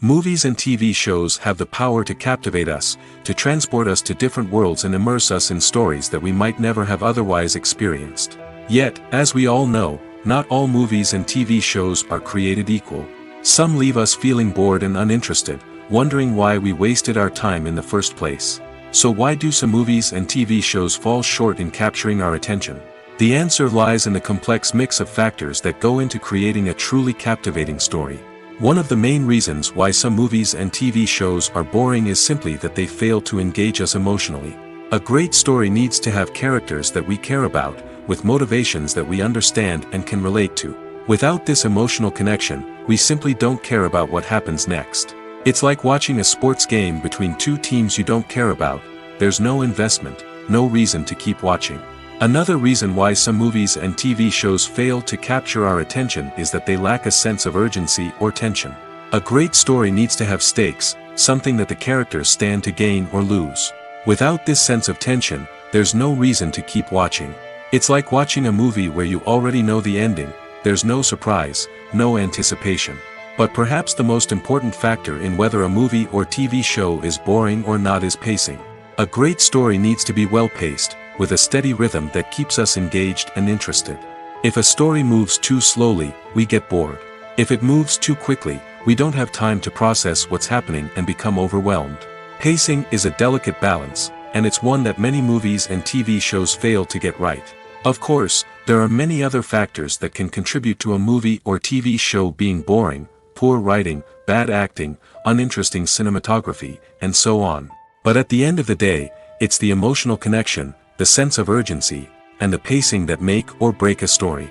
Movies and TV shows have the power to captivate us, to transport us to different worlds and immerse us in stories that we might never have otherwise experienced. Yet, as we all know, not all movies and TV shows are created equal. Some leave us feeling bored and uninterested, wondering why we wasted our time in the first place. So why do some movies and TV shows fall short in capturing our attention? The answer lies in the complex mix of factors that go into creating a truly captivating story. One of the main reasons why some movies and TV shows are boring is simply that they fail to engage us emotionally. A great story needs to have characters that we care about, with motivations that we understand and can relate to. Without this emotional connection, we simply don't care about what happens next. It's like watching a sports game between two teams you don't care about. There's no investment, no reason to keep watching. Another reason why some movies and TV shows fail to capture our attention is that they lack a sense of urgency or tension. A great story needs to have stakes, something that the characters stand to gain or lose. Without this sense of tension, there's no reason to keep watching. It's like watching a movie where you already know the ending. There's no surprise, no anticipation. But perhaps the most important factor in whether a movie or TV show is boring or not is pacing. A great story needs to be well-paced, with a steady rhythm that keeps us engaged and interested. If a story moves too slowly, we get bored. If it moves too quickly, we don't have time to process what's happening and become overwhelmed. Pacing is a delicate balance, and it's one that many movies and TV shows fail to get right. Of course, there are many other factors that can contribute to a movie or TV show being boring: poor writing, bad acting, uninteresting cinematography, and so on. But at the end of the day, it's the emotional connection, the sense of urgency, and the pacing that make or break a story.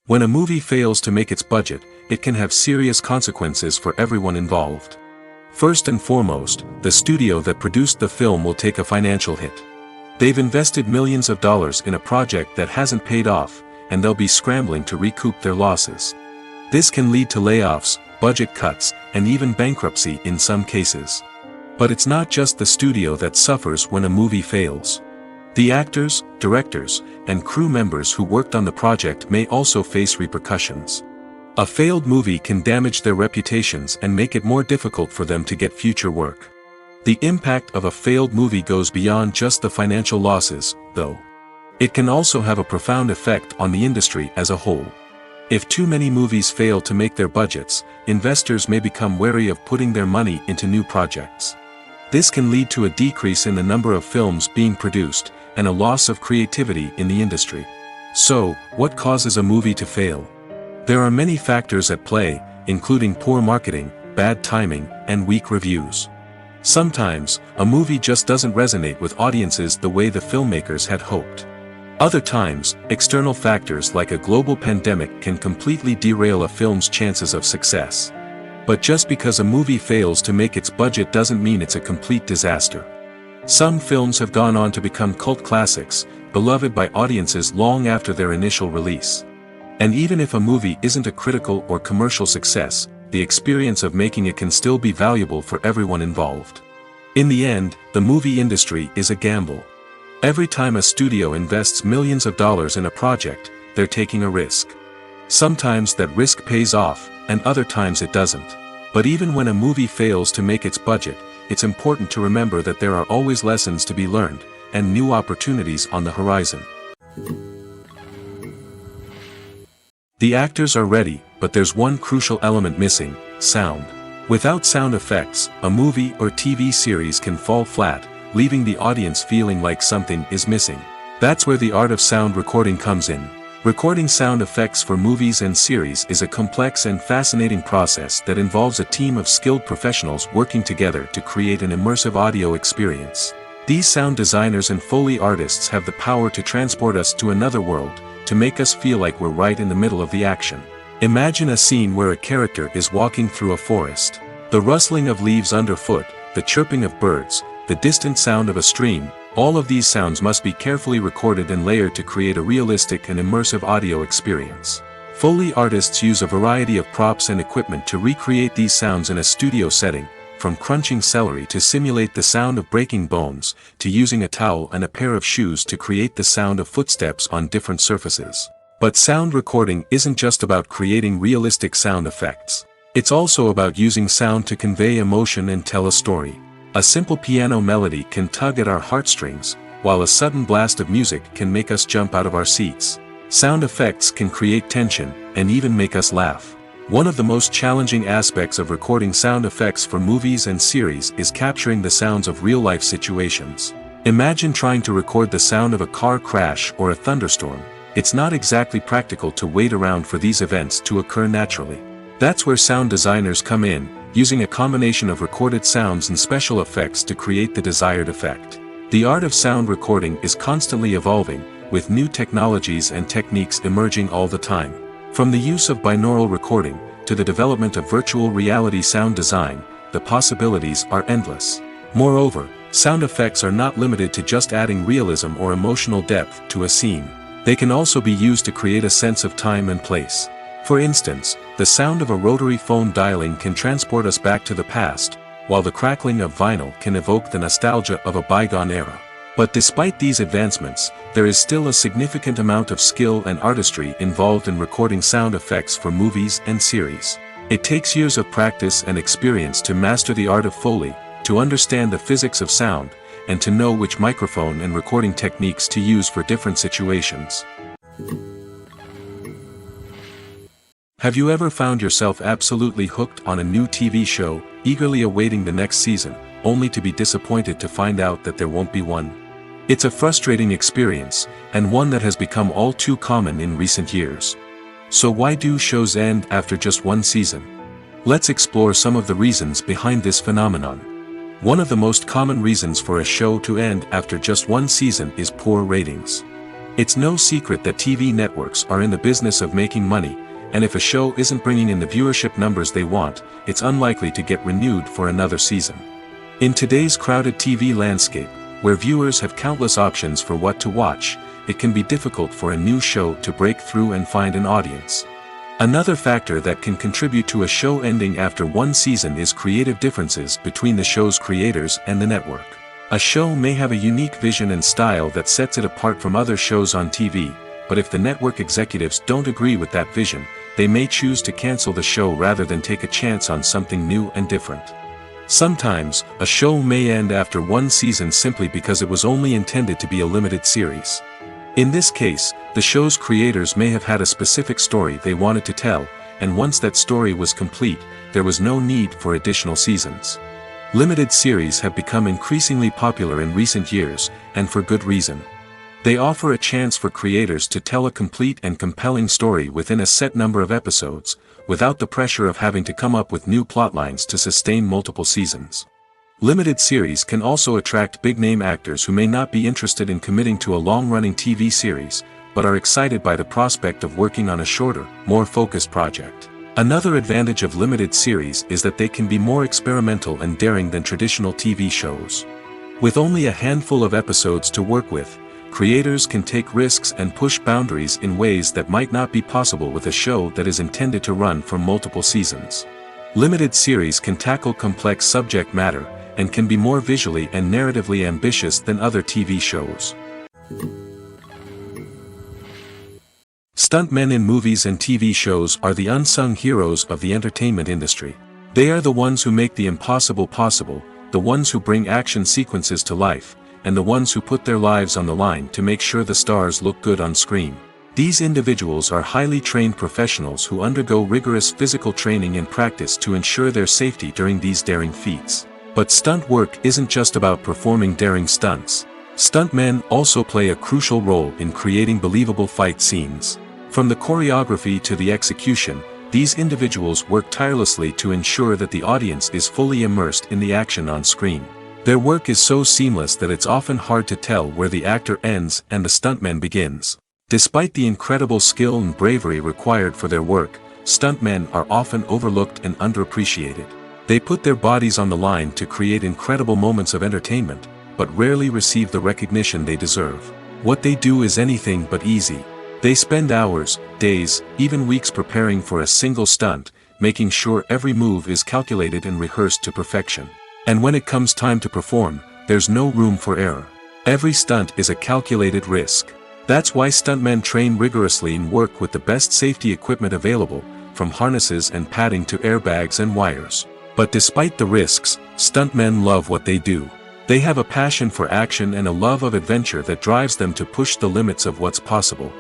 When a movie fails to make its budget, it can have serious consequences for everyone involved. First and foremost, the studio that produced the film will take a financial hit. They've invested millions of dollars in a project that hasn't paid off, and they'll be scrambling to recoup their losses. This can lead to layoffs, budget cuts, and even bankruptcy in some cases. But it's not just the studio that suffers when a movie fails. The actors, directors, and crew members who worked on the project may also face repercussions. A failed movie can damage their reputations and make it more difficult for them to get future work. The impact of a failed movie goes beyond just the financial losses, though. It can also have a profound effect on the industry as a whole. If too many movies fail to make their budgets, investors may become wary of putting their money into new projects. This can lead to a decrease in the number of films being produced, and a loss of creativity in the industry. So, what causes a movie to fail? There are many factors at play, including poor marketing, bad timing, and weak reviews. Sometimes, a movie just doesn't resonate with audiences the way the filmmakers had hoped. Other times, external factors like a global pandemic can completely derail a film's chances of success. But just because a movie fails to make its budget doesn't mean it's a complete disaster. Some films have gone on to become cult classics, beloved by audiences long after their initial release. And even if a movie isn't a critical or commercial success, the experience of making it can still be valuable for everyone involved. In the end, the movie industry is a gamble. Every time a studio invests millions of dollars in a project, they're taking a risk. Sometimes that risk pays off, and other times it doesn't. But even when a movie fails to make its budget, it's important to remember that there are always lessons to be learned, and new opportunities on the horizon. The actors are ready, but there's one crucial element missing: sound. Without sound effects, a movie or TV series can fall flat, leaving the audience feeling like something is missing. That's where the art of sound recording comes in. Recording sound effects for movies and series is a complex and fascinating process that involves a team of skilled professionals working together to create an immersive audio experience. These sound designers and Foley artists have the power to transport us to another world, to make us feel like we're right in the middle of the action. Imagine a scene where a character is walking through a forest. The rustling of leaves underfoot, the chirping of birds, the distant sound of a stream, all of these sounds must be carefully recorded and layered to create a realistic and immersive audio experience. Foley artists use a variety of props and equipment to recreate these sounds in a studio setting, from crunching celery to simulate the sound of breaking bones, to using a towel and a pair of shoes to create the sound of footsteps on different surfaces. But sound recording isn't just about creating realistic sound effects. It's also about using sound to convey emotion and tell a story. A simple piano melody can tug at our heartstrings, while a sudden blast of music can make us jump out of our seats. Sound effects can create tension, and even make us laugh. One of the most challenging aspects of recording sound effects for movies and series is capturing the sounds of real-life situations. Imagine trying to record the sound of a car crash or a thunderstorm. It's not exactly practical to wait around for these events to occur naturally. That's where sound designers come in, using a combination of recorded sounds and special effects to create the desired effect. The art of sound recording is constantly evolving, with new technologies and techniques emerging all the time. From the use of binaural recording, to the development of virtual reality sound design, the possibilities are endless. Moreover, sound effects are not limited to just adding realism or emotional depth to a scene. They can also be used to create a sense of time and place. For instance, the sound of a rotary phone dialing can transport us back to the past, while the crackling of vinyl can evoke the nostalgia of a bygone era. But despite these advancements, there is still a significant amount of skill and artistry involved in recording sound effects for movies and series. It takes years of practice and experience to master the art of Foley, to understand the physics of sound, and to know which microphone and recording techniques to use for different situations. Have you ever found yourself absolutely hooked on a new TV show, eagerly awaiting the next season, only to be disappointed to find out that there won't be one? It's a frustrating experience, and one that has become all too common in recent years. So why do shows end after just one season? Let's explore some of the reasons behind this phenomenon. One of the most common reasons for a show to end after just one season is poor ratings. It's no secret that TV networks are in the business of making money, and if a show isn't bringing in the viewership numbers they want, it's unlikely to get renewed for another season. In today's crowded TV landscape, where viewers have countless options for what to watch, it can be difficult for a new show to break through and find an audience. Another factor that can contribute to a show ending after one season is creative differences between the show's creators and the network. A show may have a unique vision and style that sets it apart from other shows on TV, but if the network executives don't agree with that vision, they may choose to cancel the show rather than take a chance on something new and different. Sometimes, a show may end after one season simply because it was only intended to be a limited series. In this case, the show's creators may have had a specific story they wanted to tell, and once that story was complete, there was no need for additional seasons. Limited series have become increasingly popular in recent years, and for good reason. They offer a chance for creators to tell a complete and compelling story within a set number of episodes, without the pressure of having to come up with new plotlines to sustain multiple seasons. Limited series can also attract big-name actors who may not be interested in committing to a long-running TV series, but are excited by the prospect of working on a shorter, more focused project. Another advantage of limited series is that they can be more experimental and daring than traditional TV shows. With only a handful of episodes to work with, creators can take risks and push boundaries in ways that might not be possible with a show that is intended to run for multiple seasons. Limited series can tackle complex subject matter, and can be more visually and narratively ambitious than other TV shows. Stuntmen in movies and TV shows are the unsung heroes of the entertainment industry. They are the ones who make the impossible possible, the ones who bring action sequences to life, and the ones who put their lives on the line to make sure the stars look good on screen. These individuals are highly trained professionals who undergo rigorous physical training and practice to ensure their safety during these daring feats. But stunt work isn't just about performing daring stunts. Stuntmen also play a crucial role in creating believable fight scenes. From the choreography to the execution, these individuals work tirelessly to ensure that the audience is fully immersed in the action on screen. Their work is so seamless that it's often hard to tell where the actor ends and the stuntman begins. Despite the incredible skill and bravery required for their work, stuntmen are often overlooked and underappreciated. They put their bodies on the line to create incredible moments of entertainment, but rarely receive the recognition they deserve. What they do is anything but easy. They spend hours, days, even weeks preparing for a single stunt, making sure every move is calculated and rehearsed to perfection. And when it comes time to perform, there's no room for error. Every stunt is a calculated risk. That's why stuntmen train rigorously and work with the best safety equipment available, from harnesses and padding to airbags and wires. But despite the risks, stuntmen love what they do. They have a passion for action and a love of adventure that drives them to push the limits of what's possible.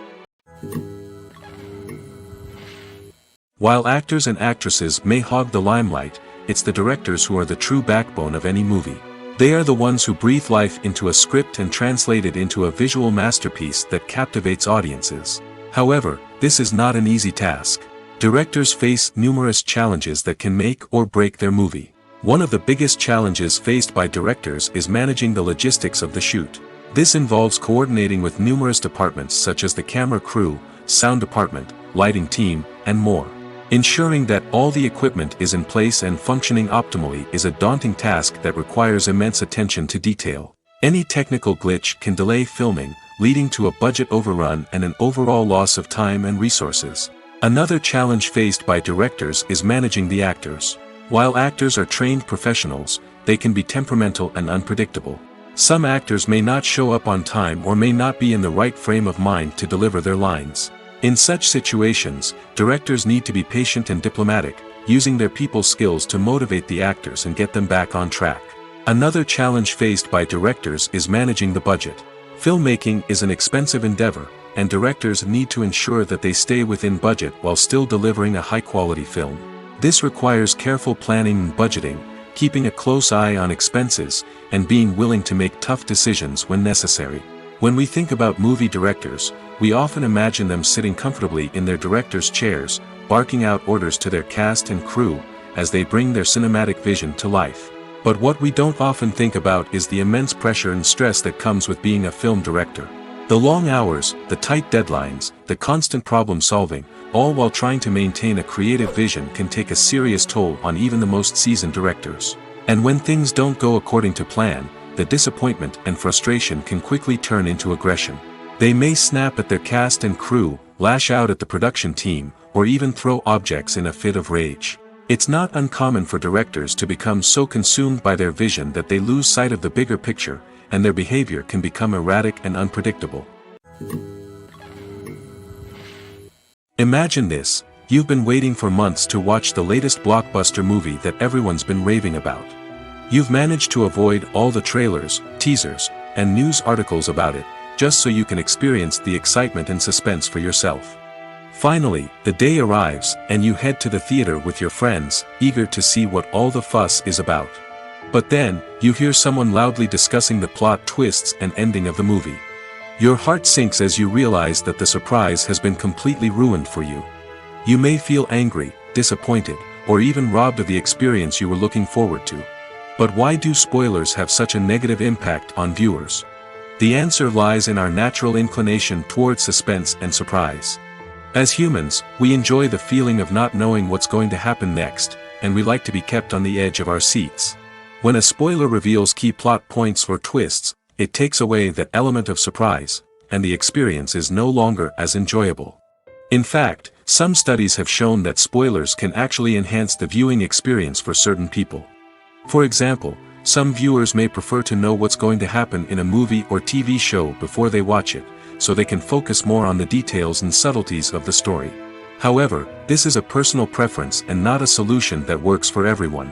While actors and actresses may hog the limelight, it's the directors who are the true backbone of any movie. They are the ones who breathe life into a script and translate it into a visual masterpiece that captivates audiences. However, this is not an easy task. Directors face numerous challenges that can make or break their movie. One of the biggest challenges faced by directors is managing the logistics of the shoot. This involves coordinating with numerous departments such as the camera crew, sound department, lighting team, and more. Ensuring that all the equipment is in place and functioning optimally is a daunting task that requires immense attention to detail. Any technical glitch can delay filming, leading to a budget overrun and an overall loss of time and resources. Another challenge faced by directors is managing the actors. While actors are trained professionals, they can be temperamental and unpredictable. Some actors may not show up on time or may not be in the right frame of mind to deliver their lines. In such situations, directors need to be patient and diplomatic, using their people skills to motivate the actors and get them back on track. Another challenge faced by directors is managing the budget. Filmmaking is an expensive endeavor, and directors need to ensure that they stay within budget while still delivering a high-quality film. This requires careful planning and budgeting, keeping a close eye on expenses, and being willing to make tough decisions when necessary. When we think about movie directors, we often imagine them sitting comfortably in their director's chairs, barking out orders to their cast and crew, as they bring their cinematic vision to life. But what we don't often think about is the immense pressure and stress that comes with being a film director. The long hours, the tight deadlines, the constant problem solving, all while trying to maintain a creative vision can take a serious toll on even the most seasoned directors. And when things don't go according to plan, the disappointment and frustration can quickly turn into aggression. They may snap at their cast and crew, lash out at the production team, or even throw objects in a fit of rage. It's not uncommon for directors to become so consumed by their vision that they lose sight of the bigger picture, and their behavior can become erratic and unpredictable. Imagine this: you've been waiting for months to watch the latest blockbuster movie that everyone's been raving about. You've managed to avoid all the trailers, teasers, and news articles about it, just so you can experience the excitement and suspense for yourself. Finally, the day arrives, and you head to the theater with your friends, eager to see what all the fuss is about. But then, you hear someone loudly discussing the plot twists and ending of the movie. Your heart sinks as you realize that the surprise has been completely ruined for you. You may feel angry, disappointed, or even robbed of the experience you were looking forward to. But why do spoilers have such a negative impact on viewers? The answer lies in our natural inclination toward suspense and surprise. As humans, we enjoy the feeling of not knowing what's going to happen next, and we like to be kept on the edge of our seats. When a spoiler reveals key plot points or twists, it takes away that element of surprise, and the experience is no longer as enjoyable. In fact, some studies have shown that spoilers can actually enhance the viewing experience for certain people. For example, some viewers may prefer to know what's going to happen in a movie or TV show before they watch it, so they can focus more on the details and subtleties of the story. However, this is a personal preference and not a solution that works for everyone.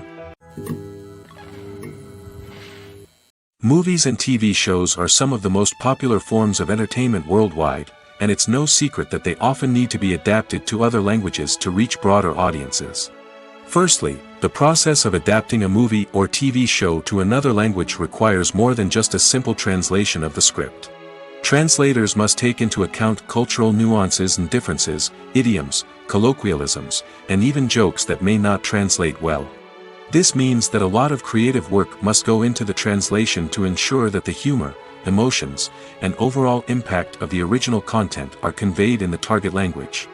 Movies and TV shows are some of the most popular forms of entertainment worldwide, and it's no secret that they often need to be adapted to other languages to reach broader audiences. Firstly, the process of adapting a movie or TV show to another language requires more than just a simple translation of the script. Translators must take into account cultural nuances and differences, idioms, colloquialisms, and even jokes that may not translate well. This means that a lot of creative work must go into the translation to ensure that the humor, emotions, and overall impact of the original content are conveyed in the target language.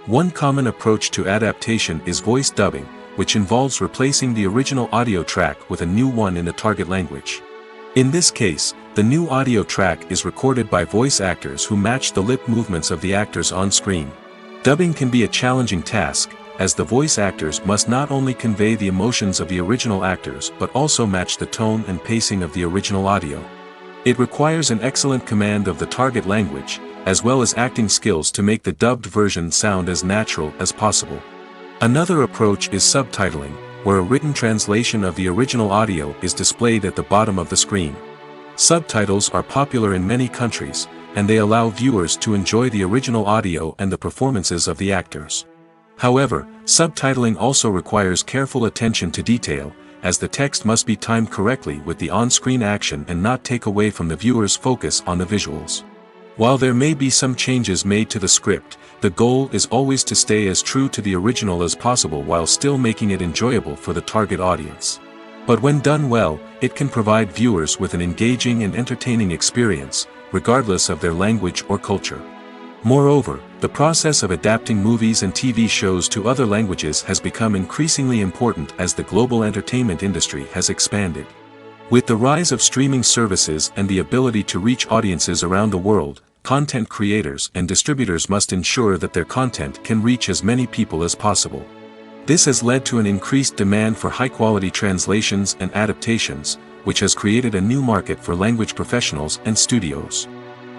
One common approach to adaptation is voice dubbing, which involves replacing the original audio track with a new one in the target language. In this case, the new audio track is recorded by voice actors who match the lip movements of the actors on screen. Dubbing can be a challenging task, as the voice actors must not only convey the emotions of the original actors but also match the tone and pacing of the original audio. It requires an excellent command of the target language, as well as acting skills to make the dubbed version sound as natural as possible. Another approach is subtitling, where a written translation of the original audio is displayed at the bottom of the screen. Subtitles are popular in many countries, and they allow viewers to enjoy the original audio and the performances of the actors. However, subtitling also requires careful attention to detail, as the text must be timed correctly with the on-screen action and not take away from the viewer's focus on the visuals. While there may be some changes made to the script, the goal is always to stay as true to the original as possible while still making it enjoyable for the target audience. But when done well, it can provide viewers with an engaging and entertaining experience, regardless of their language or culture. Moreover, the process of adapting movies and TV shows to other languages has become increasingly important as the global entertainment industry has expanded. With the rise of streaming services and the ability to reach audiences around the world, content creators and distributors must ensure that their content can reach as many people as possible. This has led to an increased demand for high-quality translations and adaptations, which has created a new market for language professionals and studios.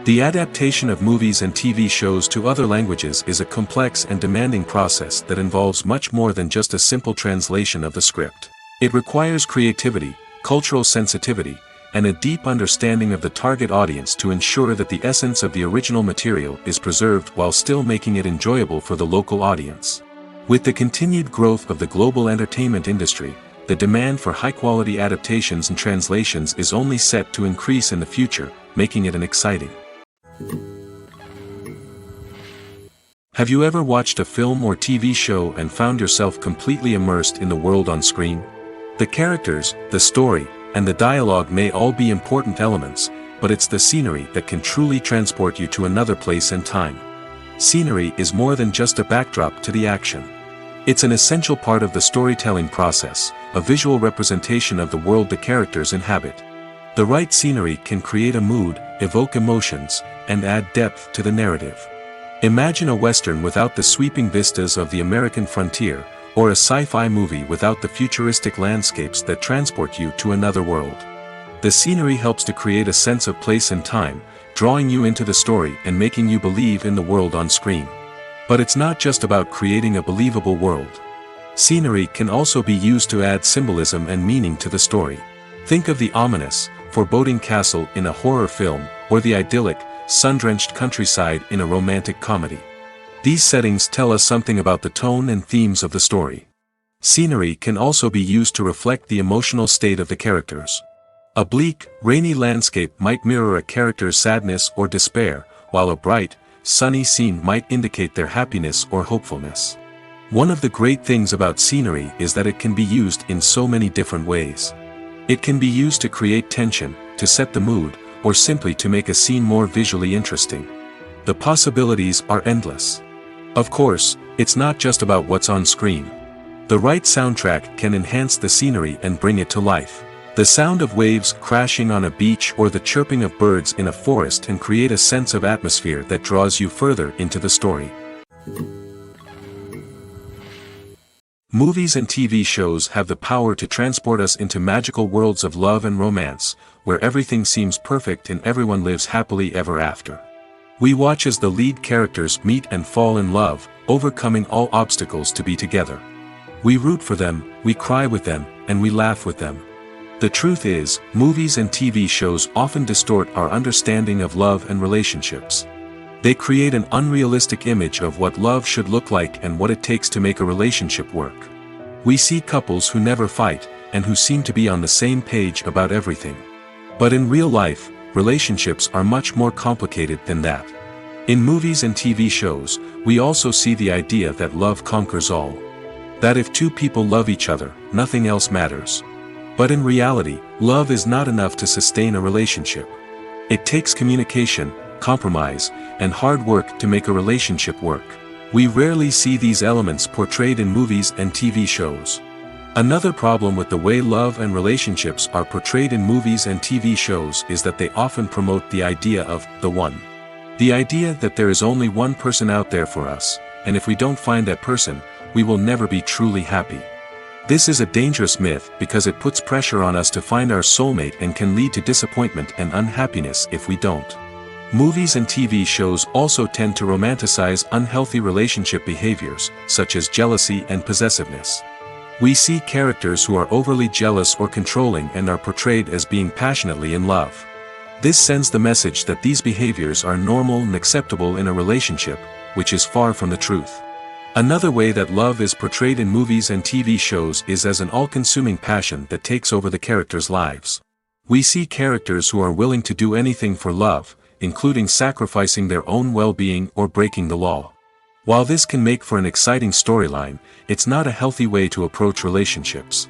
The adaptation of movies and TV shows to other languages is a complex and demanding process that involves much more than just a simple translation of the script. It requires creativity, cultural sensitivity, and a deep understanding of the target audience to ensure that the essence of the original material is preserved while still making it enjoyable for the local audience. With the continued growth of the global entertainment industry, the demand for high-quality adaptations and translations is only set to increase in the future, making it an exciting. Have you ever watched a film or TV show and found yourself completely immersed in the world on screen? The characters, the story, and the dialogue may all be important elements, but it's the scenery that can truly transport you to another place and time. Scenery is more than just a backdrop to the action. It's an essential part of the storytelling process, a visual representation of the world the characters inhabit. The right scenery can create a mood, evoke emotions, and add depth to the narrative. Imagine a western without the sweeping vistas of the American frontier, or a sci-fi movie without the futuristic landscapes that transport you to another world. The scenery helps to create a sense of place and time, drawing you into the story and making you believe in the world on screen. But it's not just about creating a believable world. Scenery can also be used to add symbolism and meaning to the story. Think of the ominous, foreboding castle in a horror film, or the idyllic, sun-drenched countryside in a romantic comedy. These settings tell us something about the tone and themes of the story. Scenery can also be used to reflect the emotional state of the characters. A bleak, rainy landscape might mirror a character's sadness or despair, while a bright, sunny scene might indicate their happiness or hopefulness. One of the great things about scenery is that it can be used in so many different ways. It can be used to create tension, to set the mood, or simply to make a scene more visually interesting. The possibilities are endless. Of course, it's not just about what's on screen. The right soundtrack can enhance the scenery and bring it to life. The sound of waves crashing on a beach or the chirping of birds in a forest can create a sense of atmosphere that draws you further into the story. Movies and TV shows have the power to transport us into magical worlds of love and romance, where everything seems perfect and everyone lives happily ever after. We watch as the lead characters meet and fall in love, overcoming all obstacles to be together. We root for them, we cry with them, and we laugh with them. The truth is, movies and TV shows often distort our understanding of love and relationships. They create an unrealistic image of what love should look like and what it takes to make a relationship work. We see couples who never fight, and who seem to be on the same page about everything. But in real life, relationships are much more complicated than that. In movies and TV shows, we also see the idea that love conquers all. That if two people love each other, nothing else matters. But in reality, love is not enough to sustain a relationship. It takes communication, compromise, and hard work to make a relationship work. We rarely see these elements portrayed in movies and TV shows. Another problem with the way love and relationships are portrayed in movies and TV shows is that they often promote the idea of the one. The idea that there is only one person out there for us, and if we don't find that person, we will never be truly happy. This is a dangerous myth because it puts pressure on us to find our soulmate and can lead to disappointment and unhappiness if we don't. Movies and TV shows also tend to romanticize unhealthy relationship behaviors, such as jealousy and possessiveness. We see characters who are overly jealous or controlling and are portrayed as being passionately in love. This sends the message that these behaviors are normal and acceptable in a relationship, which is far from the truth. Another way that love is portrayed in movies and TV shows is as an all-consuming passion that takes over the characters' lives. We see characters who are willing to do anything for love, including sacrificing their own well-being or breaking the law. While this can make for an exciting storyline, it's not a healthy way to approach relationships.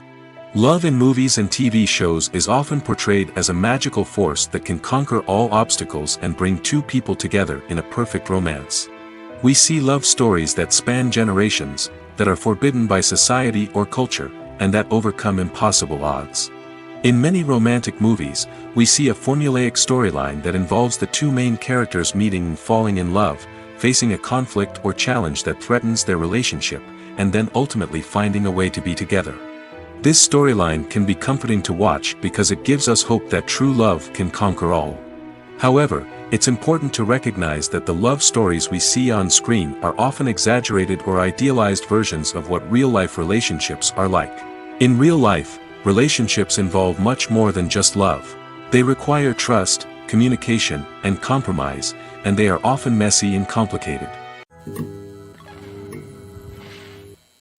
Love in movies and TV shows is often portrayed as a magical force that can conquer all obstacles and bring two people together in a perfect romance. We see love stories that span generations, that are forbidden by society or culture, and that overcome impossible odds. In many romantic movies, we see a formulaic storyline that involves the two main characters meeting and falling in love, facing a conflict or challenge that threatens their relationship, and then ultimately finding a way to be together. This storyline can be comforting to watch because it gives us hope that true love can conquer all. However, it's important to recognize that the love stories we see on screen are often exaggerated or idealized versions of what real-life relationships are like. In real life, relationships involve much more than just love. They require trust, communication, and compromise, and they are often messy and complicated.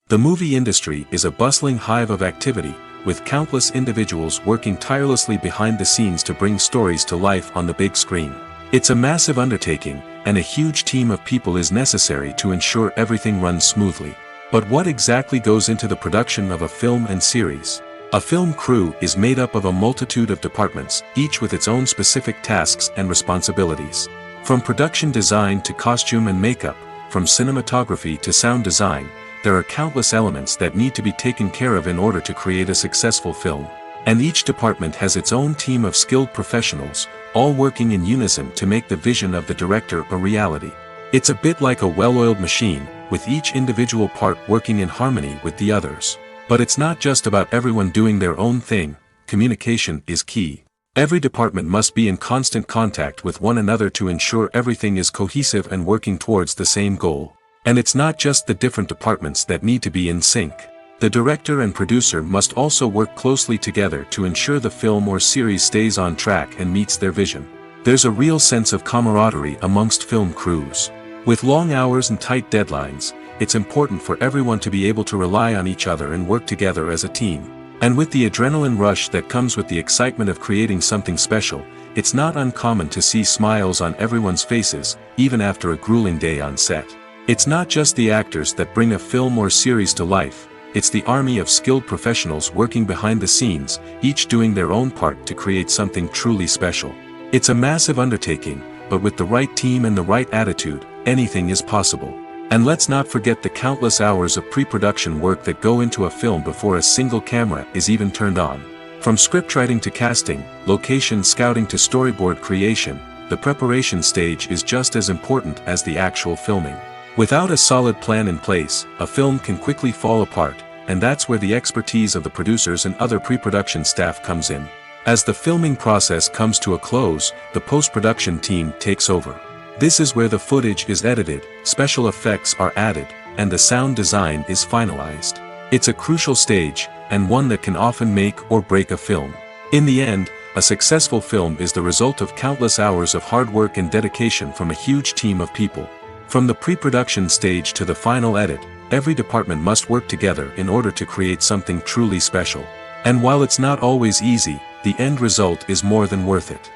The movie industry is a bustling hive of activity, with countless individuals working tirelessly behind the scenes to bring stories to life on the big screen. It's a massive undertaking, and a huge team of people is necessary to ensure everything runs smoothly. But what exactly goes into the production of a film and series? A film crew is made up of a multitude of departments, each with its own specific tasks and responsibilities. From production design to costume and makeup, from cinematography to sound design, there are countless elements that need to be taken care of in order to create a successful film. And each department has its own team of skilled professionals, all working in unison to make the vision of the director a reality. It's a bit like a well-oiled machine, with each individual part working in harmony with the others. But it's not just about everyone doing their own thing. Communication is key. Every department must be in constant contact with one another to ensure everything is cohesive and working towards the same goal. And it's not just the different departments that need to be in sync. The director and producer must also work closely together to ensure the film or series stays on track and meets their vision. There's a real sense of camaraderie amongst film crews. With long hours and tight deadlines, it's important for everyone to be able to rely on each other and work together as a team. And with the adrenaline rush that comes with the excitement of creating something special, it's not uncommon to see smiles on everyone's faces, even after a grueling day on set. It's not just the actors that bring a film or series to life. It's the army of skilled professionals working behind the scenes, each doing their own part to create something truly special. It's a massive undertaking, but with the right team and the right attitude, anything is possible. And let's not forget the countless hours of pre-production work that go into a film before a single camera is even turned on. From scriptwriting to casting, location scouting to storyboard creation, the preparation stage is just as important as the actual filming. Without a solid plan in place, a film can quickly fall apart, and that's where the expertise of the producers and other pre-production staff comes in. As the filming process comes to a close, the post-production team takes over. This is where the footage is edited, special effects are added, and the sound design is finalized. It's a crucial stage, and one that can often make or break a film. In the end, a successful film is the result of countless hours of hard work and dedication from a huge team of people. From the pre-production stage to the final edit, every department must work together in order to create something truly special. And while it's not always easy, the end result is more than worth it.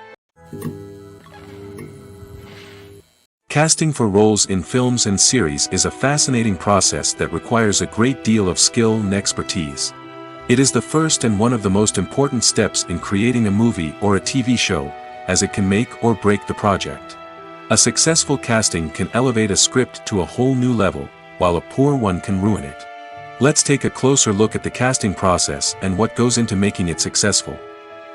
Casting for roles in films and series is a fascinating process that requires a great deal of skill and expertise. It is the first and one of the most important steps in creating a movie or a TV show, as it can make or break the project. A successful casting can elevate a script to a whole new level, while a poor one can ruin it. Let's take a closer look at the casting process and what goes into making it successful.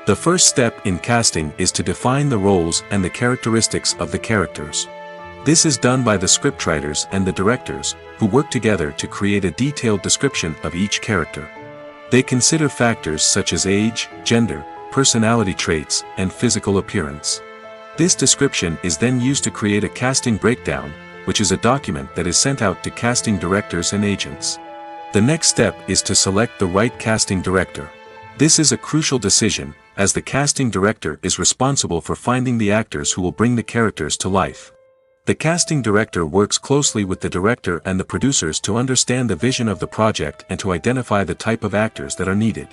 The first step in casting is to define the roles and the characteristics of the characters. This is done by the scriptwriters and the directors, who work together to create a detailed description of each character. They consider factors such as age, gender, personality traits, and physical appearance. This description is then used to create a casting breakdown, which is a document that is sent out to casting directors and agents. The next step is to select the right casting director. This is a crucial decision, as the casting director is responsible for finding the actors who will bring the characters to life. The casting director works closely with the director and the producers to understand the vision of the project and to identify the type of actors that are needed.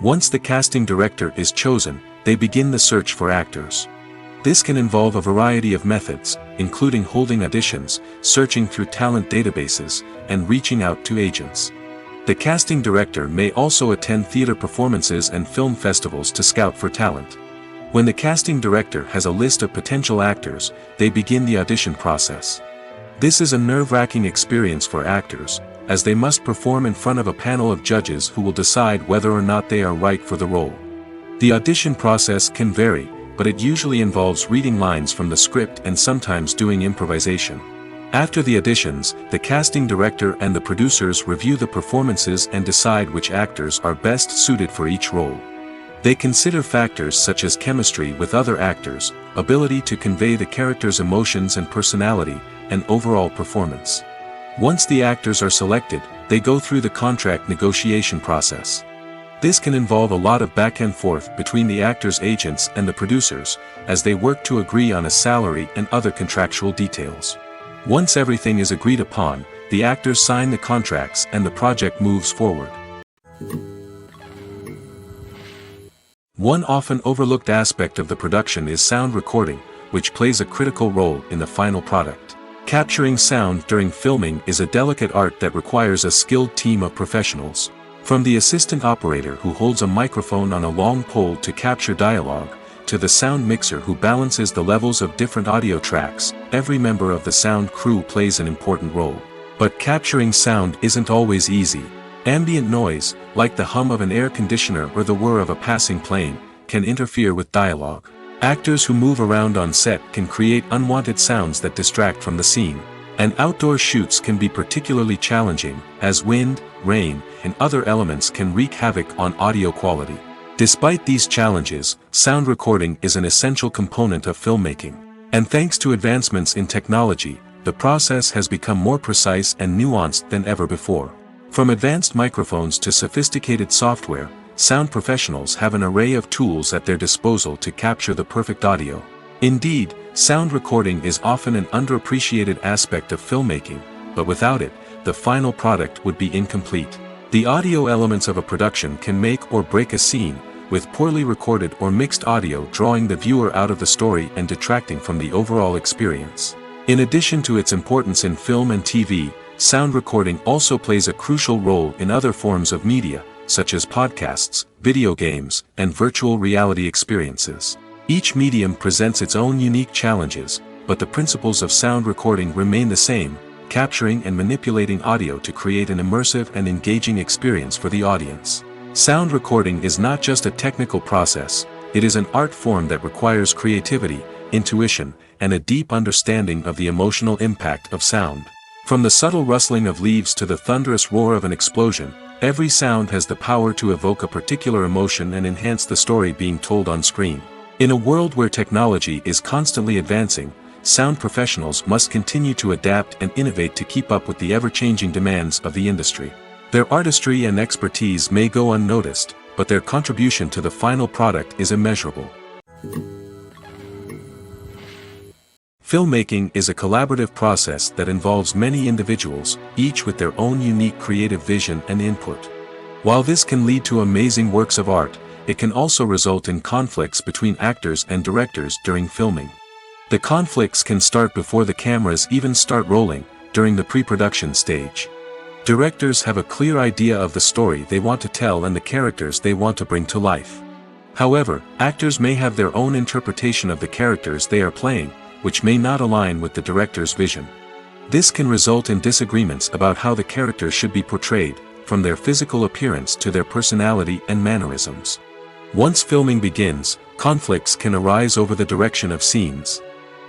Once the casting director is chosen, they begin the search for actors. This can involve a variety of methods, including holding auditions, searching through talent databases, and reaching out to agents. The casting director may also attend theater performances and film festivals to scout for talent. When the casting director has a list of potential actors, they begin the audition process. This is a nerve-wracking experience for actors, as they must perform in front of a panel of judges who will decide whether or not they are right for the role. The audition process can vary, but it usually involves reading lines from the script and sometimes doing improvisation. After the auditions, the casting director and the producers review the performances and decide which actors are best suited for each role. They consider factors such as chemistry with other actors, ability to convey the character's emotions and personality, and overall performance. Once the actors are selected, they go through the contract negotiation process. This can involve a lot of back and forth between the actors' agents and the producers, as they work to agree on a salary and other contractual details. Once everything is agreed upon, the actors sign the contracts and the project moves forward. One often overlooked aspect of the production is sound recording, which plays a critical role in the final product. Capturing sound during filming is a delicate art that requires a skilled team of professionals. From the assistant operator who holds a microphone on a long pole to capture dialogue, to the sound mixer who balances the levels of different audio tracks, every member of the sound crew plays an important role. But capturing sound isn't always easy. Ambient noise, like the hum of an air conditioner or the whir of a passing plane, can interfere with dialogue. Actors who move around on set can create unwanted sounds that distract from the scene. And outdoor shoots can be particularly challenging, as wind, rain, and other elements can wreak havoc on audio quality. Despite these challenges, sound recording is an essential component of filmmaking. And thanks to advancements in technology, the process has become more precise and nuanced than ever before. From advanced microphones to sophisticated software, sound professionals have an array of tools at their disposal to capture the perfect audio. Indeed, sound recording is often an underappreciated aspect of filmmaking, but without it, the final product would be incomplete. The audio elements of a production can make or break a scene, with poorly recorded or mixed audio drawing the viewer out of the story and detracting from the overall experience. In addition to its importance in film and TV, sound recording also plays a crucial role in other forms of media, such as podcasts, video games, and virtual reality experiences. Each medium presents its own unique challenges, but the principles of sound recording remain the same, capturing and manipulating audio to create an immersive and engaging experience for the audience. Sound recording is not just a technical process, it is an art form that requires creativity, intuition, and a deep understanding of the emotional impact of sound. From the subtle rustling of leaves to the thunderous roar of an explosion, every sound has the power to evoke a particular emotion and enhance the story being told on screen. In a world where technology is constantly advancing, sound professionals must continue to adapt and innovate to keep up with the ever-changing demands of the industry. Their artistry and expertise may go unnoticed, but their contribution to the final product is immeasurable. Filmmaking is a collaborative process that involves many individuals, each with their own unique creative vision and input. While this can lead to amazing works of art, it can also result in conflicts between actors and directors during filming. The conflicts can start before the cameras even start rolling, during the pre-production stage. Directors have a clear idea of the story they want to tell and the characters they want to bring to life. However, actors may have their own interpretation of the characters they are playing, which may not align with the director's vision. This can result in disagreements about how the characters should be portrayed, from their physical appearance to their personality and mannerisms. Once filming begins, conflicts can arise over the direction of scenes.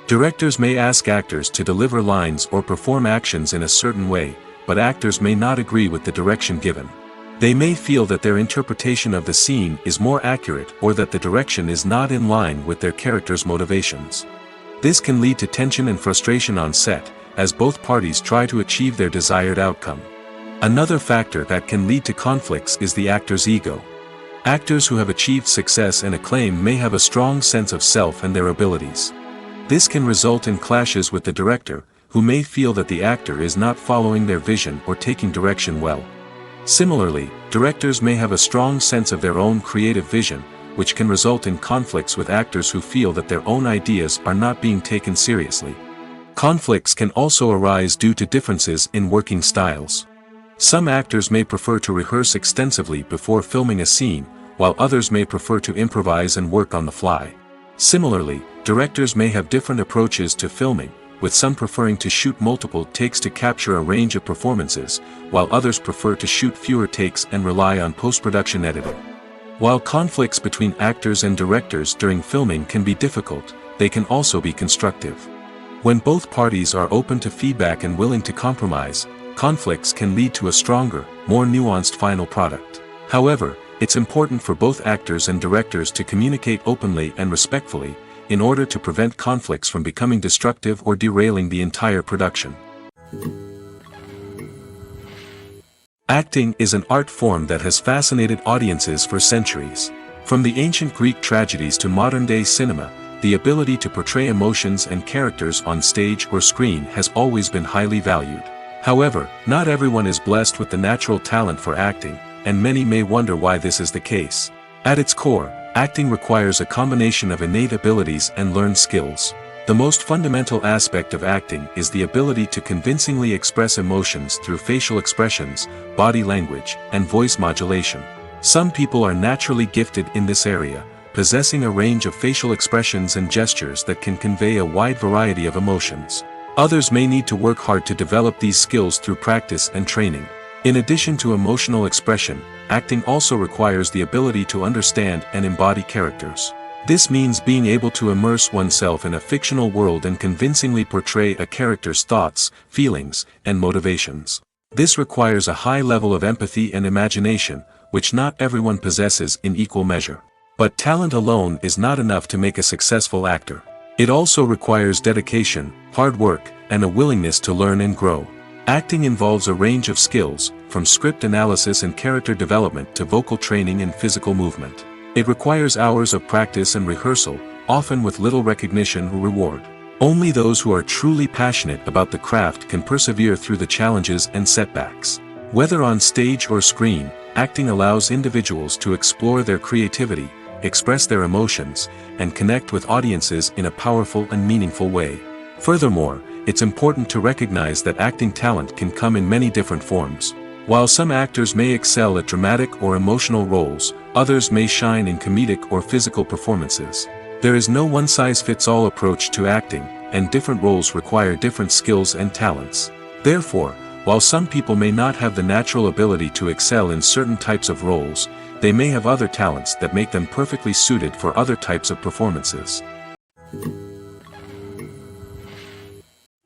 Directors may ask actors to deliver lines or perform actions in a certain way, but actors may not agree with the direction given. They may feel that their interpretation of the scene is more accurate or that the direction is not in line with their character's motivations. This can lead to tension and frustration on set, as both parties try to achieve their desired outcome. Another factor that can lead to conflicts is the actor's ego. Actors who have achieved success and acclaim may have a strong sense of self and their abilities. This can result in clashes with the director, who may feel that the actor is not following their vision or taking direction well. Similarly, directors may have a strong sense of their own creative vision, which can result in conflicts with actors who feel that their own ideas are not being taken seriously. Conflicts can also arise due to differences in working styles. Some actors may prefer to rehearse extensively before filming a scene, while others may prefer to improvise and work on the fly. Similarly, directors may have different approaches to filming, with some preferring to shoot multiple takes to capture a range of performances, while others prefer to shoot fewer takes and rely on post-production editing. While conflicts between actors and directors during filming can be difficult, they can also be constructive. When both parties are open to feedback and willing to compromise, conflicts can lead to a stronger, more nuanced final product. However, it's important for both actors and directors to communicate openly and respectfully, in order to prevent conflicts from becoming destructive or derailing the entire production. Acting is an art form that has fascinated audiences for centuries. From the ancient Greek tragedies to modern-day cinema, the ability to portray emotions and characters on stage or screen has always been highly valued. However, not everyone is blessed with the natural talent for acting, and many may wonder why this is the case. At its core, acting requires a combination of innate abilities and learned skills. The most fundamental aspect of acting is the ability to convincingly express emotions through facial expressions, body language, and voice modulation. Some people are naturally gifted in this area, possessing a range of facial expressions and gestures that can convey a wide variety of emotions. Others may need to work hard to develop these skills through practice and training. In addition to emotional expression, acting also requires the ability to understand and embody characters. This means being able to immerse oneself in a fictional world and convincingly portray a character's thoughts, feelings, and motivations. This requires a high level of empathy and imagination, which not everyone possesses in equal measure. But talent alone is not enough to make a successful actor. It also requires dedication, hard work, and a willingness to learn and grow. Acting involves a range of skills, from script analysis and character development to vocal training and physical movement. It requires hours of practice and rehearsal, often with little recognition or reward. Only those who are truly passionate about the craft can persevere through the challenges and setbacks. Whether on stage or screen, acting allows individuals to explore their creativity, express their emotions, and connect with audiences in a powerful and meaningful way. Furthermore, it's important to recognize that acting talent can come in many different forms. While some actors may excel at dramatic or emotional roles, others may shine in comedic or physical performances. There is no one-size-fits-all approach to acting, and different roles require different skills and talents. Therefore, while some people may not have the natural ability to excel in certain types of roles, they may have other talents that make them perfectly suited for other types of performances.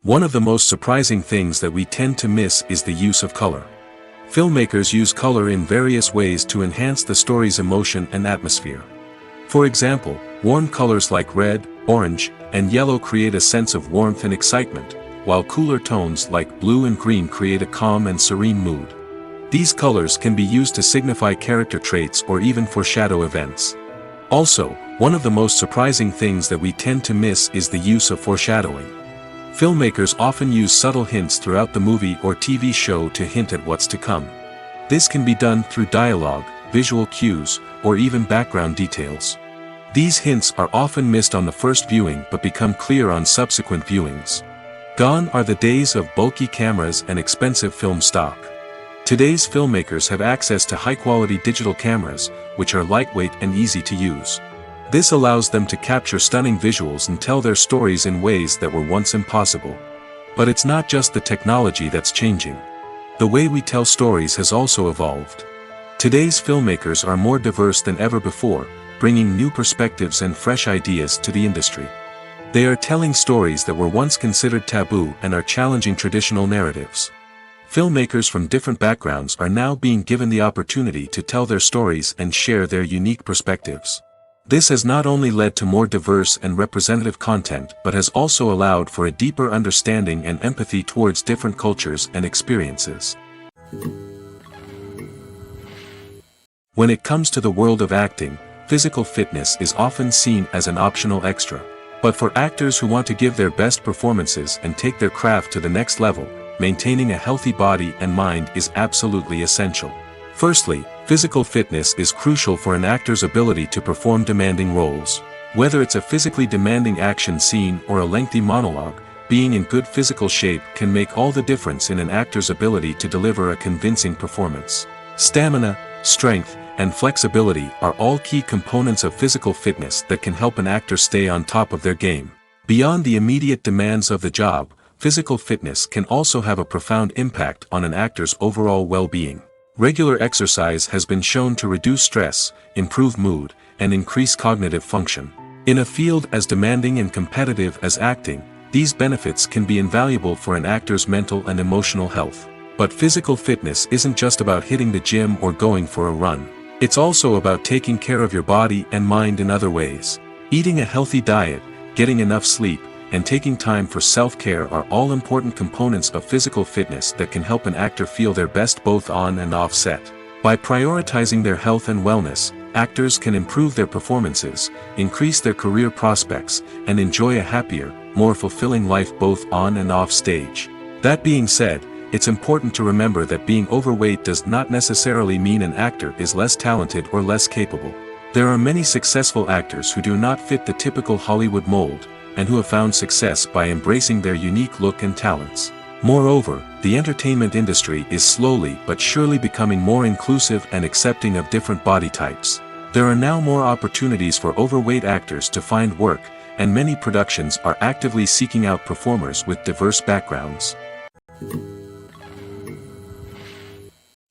One of the most surprising things that we tend to miss is the use of color. Filmmakers use color in various ways to enhance the story's emotion and atmosphere. For example, warm colors like red, orange, and yellow create a sense of warmth and excitement, while cooler tones like blue and green create a calm and serene mood. These colors can be used to signify character traits or even foreshadow events. Also, one of the most surprising things that we tend to miss is the use of foreshadowing. Filmmakers often use subtle hints throughout the movie or TV show to hint at what's to come. This can be done through dialogue, visual cues, or even background details. These hints are often missed on the first viewing but become clear on subsequent viewings. Gone are the days of bulky cameras and expensive film stock. Today's filmmakers have access to high-quality digital cameras, which are lightweight and easy to use. This allows them to capture stunning visuals and tell their stories in ways that were once impossible. But it's not just the technology that's changing. The way we tell stories has also evolved. Today's filmmakers are more diverse than ever before, bringing new perspectives and fresh ideas to the industry. They are telling stories that were once considered taboo and are challenging traditional narratives. Filmmakers from different backgrounds are now being given the opportunity to tell their stories and share their unique perspectives. This has not only led to more diverse and representative content but has also allowed for a deeper understanding and empathy towards different cultures and experiences. When it comes to the world of acting, physical fitness is often seen as an optional extra. But for actors who want to give their best performances and take their craft to the next level, maintaining a healthy body and mind is absolutely essential. Firstly, physical fitness is crucial for an actor's ability to perform demanding roles. Whether it's a physically demanding action scene or a lengthy monologue, being in good physical shape can make all the difference in an actor's ability to deliver a convincing performance. Stamina, strength, and flexibility are all key components of physical fitness that can help an actor stay on top of their game. Beyond the immediate demands of the job, physical fitness can also have a profound impact on an actor's overall well-being. Regular exercise has been shown to reduce stress, improve mood, and increase cognitive function. In a field as demanding and competitive as acting, these benefits can be invaluable for an actor's mental and emotional health. But physical fitness isn't just about hitting the gym or going for a run. It's also about taking care of your body and mind in other ways. Eating a healthy diet, getting enough sleep, and taking time for self-care are all important components of physical fitness that can help an actor feel their best both on and off set. By prioritizing their health and wellness, actors can improve their performances, increase their career prospects, and enjoy a happier, more fulfilling life both on and off stage. That being said, it's important to remember that being overweight does not necessarily mean an actor is less talented or less capable. There are many successful actors who do not fit the typical Hollywood mold, and who have found success by embracing their unique look and talents. Moreover, the entertainment industry is slowly but surely becoming more inclusive and accepting of different body types. There are now more opportunities for overweight actors to find work, and many productions are actively seeking out performers with diverse backgrounds.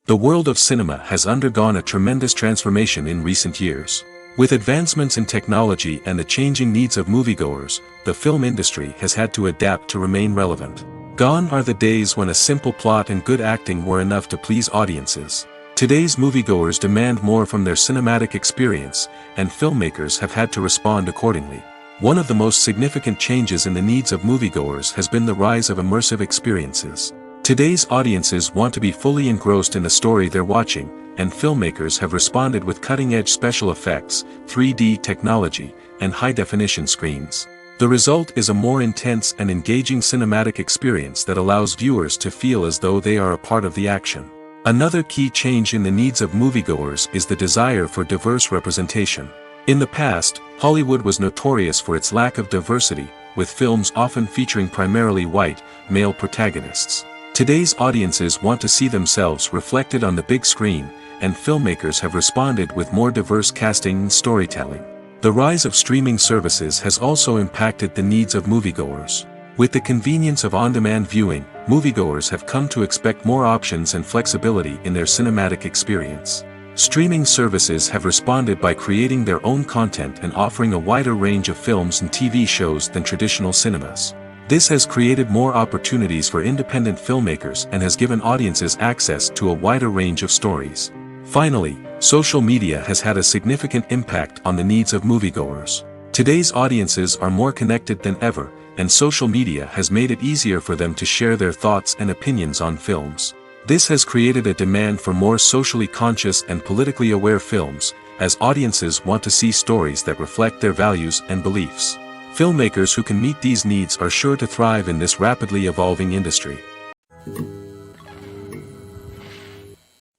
The world of cinema has undergone a tremendous transformation in recent years. With advancements in technology and the changing needs of moviegoers, the film industry has had to adapt to remain relevant. Gone are the days when a simple plot and good acting were enough to please audiences. Today's moviegoers demand more from their cinematic experience, and filmmakers have had to respond accordingly. One of the most significant changes in the needs of moviegoers has been the rise of immersive experiences. Today's audiences want to be fully engrossed in the story they're watching, and filmmakers have responded with cutting-edge special effects, 3D technology, and high-definition screens. The result is a more intense and engaging cinematic experience that allows viewers to feel as though they are a part of the action. Another key change in the needs of moviegoers is the desire for diverse representation. In the past, Hollywood was notorious for its lack of diversity, with films often featuring primarily white, male protagonists. Today's audiences want to see themselves reflected on the big screen, and filmmakers have responded with more diverse casting and storytelling. The rise of streaming services has also impacted the needs of moviegoers. With the convenience of on-demand viewing, moviegoers have come to expect more options and flexibility in their cinematic experience. Streaming services have responded by creating their own content and offering a wider range of films and TV shows than traditional cinemas. This has created more opportunities for independent filmmakers and has given audiences access to a wider range of stories. Finally, social media has had a significant impact on the needs of moviegoers. Today's audiences are more connected than ever, and social media has made it easier for them to share their thoughts and opinions on films. This has created a demand for more socially conscious and politically aware films, as audiences want to see stories that reflect their values and beliefs. Filmmakers who can meet these needs are sure to thrive in this rapidly evolving industry.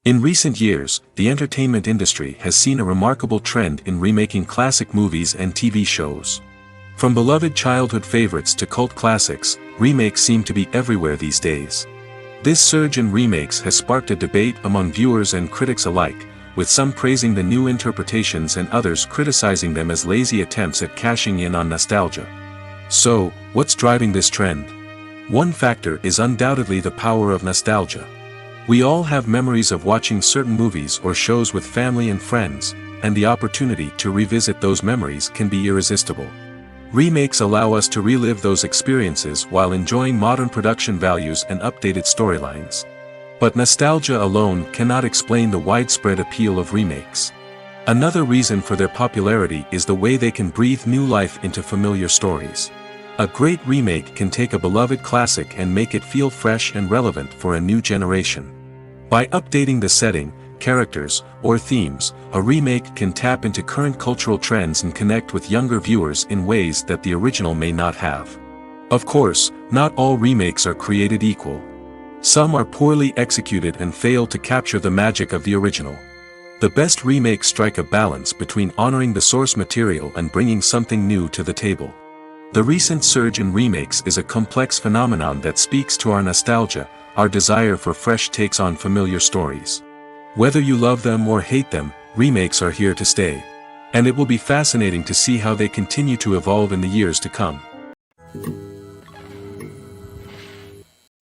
In recent years, the entertainment industry has seen a remarkable trend in remaking classic movies and TV shows. From beloved childhood favorites to cult classics, remakes seem to be everywhere these days. This surge in remakes has sparked a debate among viewers and critics alike, with some praising the new interpretations and others criticizing them as lazy attempts at cashing in on nostalgia. So, what's driving this trend? One factor is undoubtedly the power of nostalgia. We all have memories of watching certain movies or shows with family and friends, and the opportunity to revisit those memories can be irresistible. Remakes allow us to relive those experiences while enjoying modern production values and updated storylines. But nostalgia alone cannot explain the widespread appeal of remakes. Another reason for their popularity is the way they can breathe new life into familiar stories. A great remake can take a beloved classic and make it feel fresh and relevant for a new generation. By updating the setting, characters, or themes, a remake can tap into current cultural trends and connect with younger viewers in ways that the original may not have. Of course, not all remakes are created equal. Some are poorly executed and fail to capture the magic of the original. The best remakes strike a balance between honoring the source material and bringing something new to the table. The recent surge in remakes is a complex phenomenon that speaks to our nostalgia, our desire for fresh takes on familiar stories. Whether you love them or hate them, remakes are here to stay. And it will be fascinating to see how they continue to evolve in the years to come.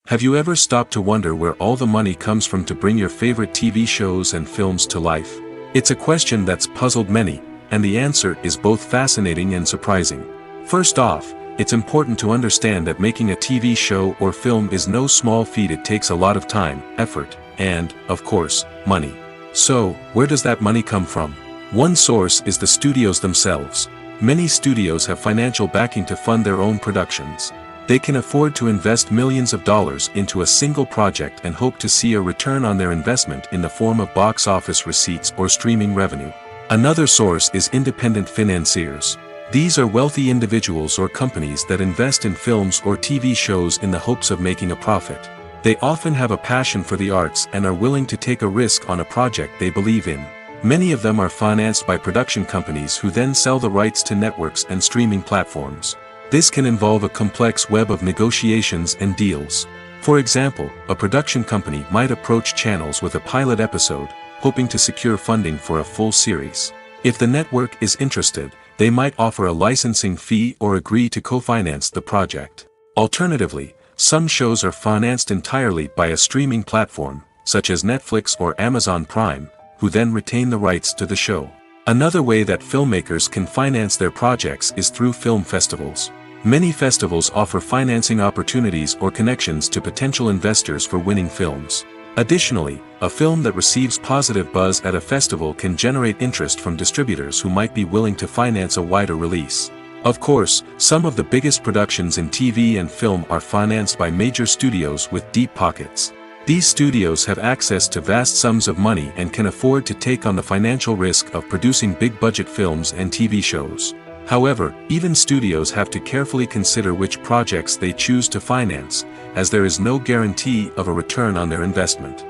Have you ever stopped to wonder where all the money comes from to bring your favorite TV shows and films to life? It's a question that's puzzled many, and the answer is both fascinating and surprising. First off, it's important to understand that making a TV show or film is no small feat. It takes a lot of time, effort, and, of course, money. So, where does that money come from? One source is the studios themselves. Many studios have financial backing to fund their own productions. They can afford to invest millions of dollars into a single project and hope to see a return on their investment in the form of box office receipts or streaming revenue. Another source is independent financiers. These are wealthy individuals or companies that invest in films or TV shows in the hopes of making a profit. They often have a passion for the arts and are willing to take a risk on a project they believe in. Many of them are financed by production companies who then sell the rights to networks and streaming platforms. This can involve a complex web of negotiations and deals. For example, a production company might approach channels with a pilot episode, hoping to secure funding for a full series. If the network is interested, they might offer a licensing fee or agree to co-finance the project. Alternatively, some shows are financed entirely by a streaming platform, such as Netflix or Amazon Prime, who then retain the rights to the show. Another way that filmmakers can finance their projects is through film festivals. Many festivals offer financing opportunities or connections to potential investors for winning films. Additionally, a film that receives positive buzz at a festival can generate interest from distributors who might be willing to finance a wider release. Of course, some of the biggest productions in TV and film are financed by major studios with deep pockets. These studios have access to vast sums of money and can afford to take on the financial risk of producing big-budget films and TV shows. However, even studios have to carefully consider which projects they choose to finance, as there is no guarantee of a return on their investment.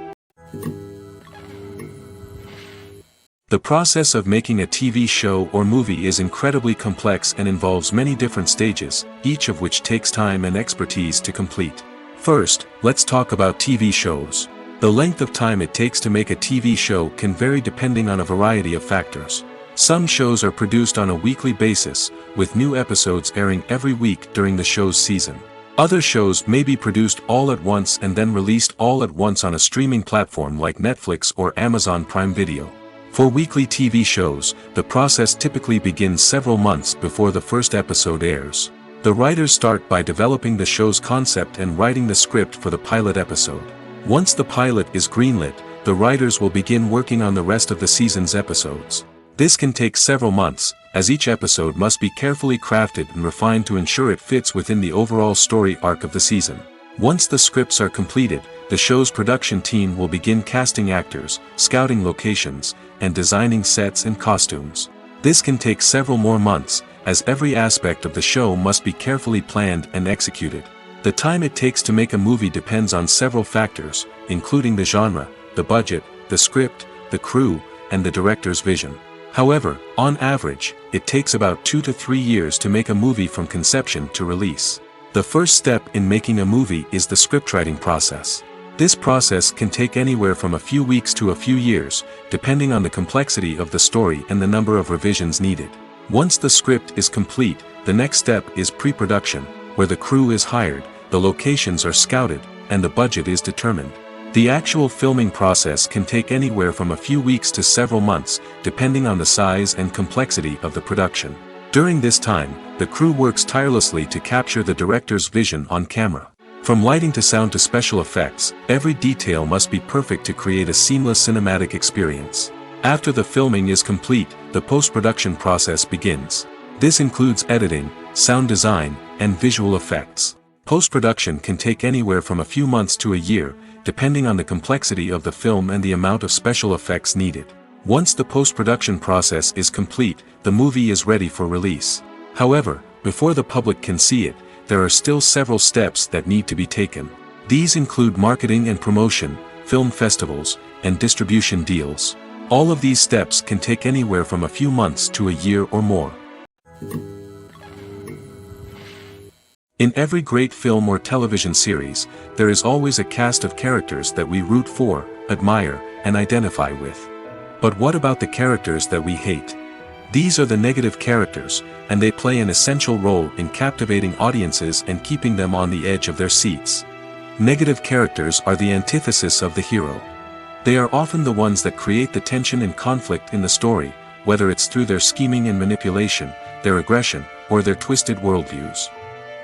The process of making a TV show or movie is incredibly complex and involves many different stages, each of which takes time and expertise to complete. First, let's talk about TV shows. The length of time it takes to make a TV show can vary depending on a variety of factors. Some shows are produced on a weekly basis, with new episodes airing every week during the show's season. Other shows may be produced all at once and then released all at once on a streaming platform like Netflix or Amazon Prime Video. For weekly TV shows, the process typically begins several months before the first episode airs. The writers start by developing the show's concept and writing the script for the pilot episode. Once the pilot is greenlit, the writers will begin working on the rest of the season's episodes. This can take several months, as each episode must be carefully crafted and refined to ensure it fits within the overall story arc of the season. Once the scripts are completed, the show's production team will begin casting actors, scouting locations, and designing sets and costumes. This can take several more months, as every aspect of the show must be carefully planned and executed. The time it takes to make a movie depends on several factors, including the genre, the budget, the script, the crew, and the director's vision. However, on average, it takes about 2 to 3 years to make a movie from conception to release. The first step in making a movie is the scriptwriting process. This process can take anywhere from a few weeks to a few years, depending on the complexity of the story and the number of revisions needed. Once the script is complete, the next step is pre-production, where the crew is hired, the locations are scouted, and the budget is determined. The actual filming process can take anywhere from a few weeks to several months, depending on the size and complexity of the production. During this time, the crew works tirelessly to capture the director's vision on camera. From lighting to sound to special effects, every detail must be perfect to create a seamless cinematic experience. After the filming is complete, the post-production process begins. This includes editing, sound design, and visual effects. Post-production can take anywhere from a few months to a year, depending on the complexity of the film and the amount of special effects needed. Once the post-production process is complete, the movie is ready for release. However, before the public can see it, there are still several steps that need to be taken. These include marketing and promotion, film festivals, and distribution deals. All of these steps can take anywhere from a few months to a year or more. In every great film or television series, there is always a cast of characters that we root for, admire, and identify with. But what about the characters that we hate? These are the negative characters, and they play an essential role in captivating audiences and keeping them on the edge of their seats. Negative characters are the antithesis of the hero. They are often the ones that create the tension and conflict in the story, whether it's through their scheming and manipulation, their aggression, or their twisted worldviews.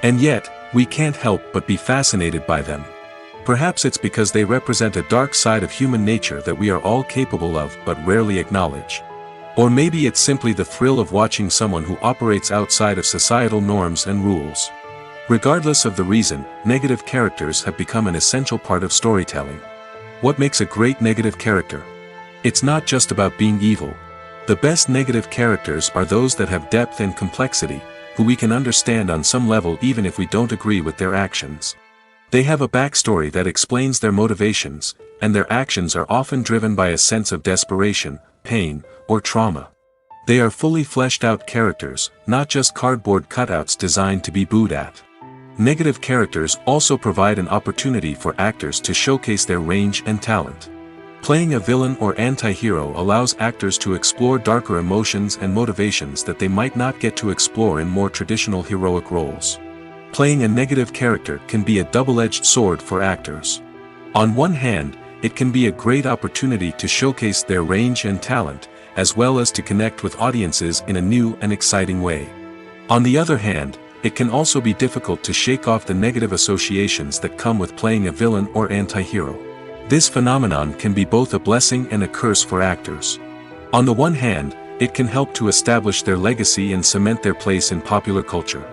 And yet, we can't help but be fascinated by them. Perhaps it's because they represent a dark side of human nature that we are all capable of but rarely acknowledge. Or maybe it's simply the thrill of watching someone who operates outside of societal norms and rules. Regardless of the reason, negative characters have become an essential part of storytelling. What makes a great negative character? It's not just about being evil. The best negative characters are those that have depth and complexity, who we can understand on some level even if we don't agree with their actions. They have a backstory that explains their motivations, and their actions are often driven by a sense of desperation, pain, or trauma. They are fully fleshed out characters, not just cardboard cutouts designed to be booed at. Negative characters also provide an opportunity for actors to showcase their range and talent. Playing a villain or anti-hero allows actors to explore darker emotions and motivations that they might not get to explore in more traditional heroic roles. Playing a negative character can be a double-edged sword for actors. On one hand, it can be a great opportunity to showcase their range and talent, as well as to connect with audiences in a new and exciting way. On the other hand, it can also be difficult to shake off the negative associations that come with playing a villain or anti-hero. This phenomenon can be both a blessing and a curse for actors. On the one hand, it can help to establish their legacy and cement their place in popular culture.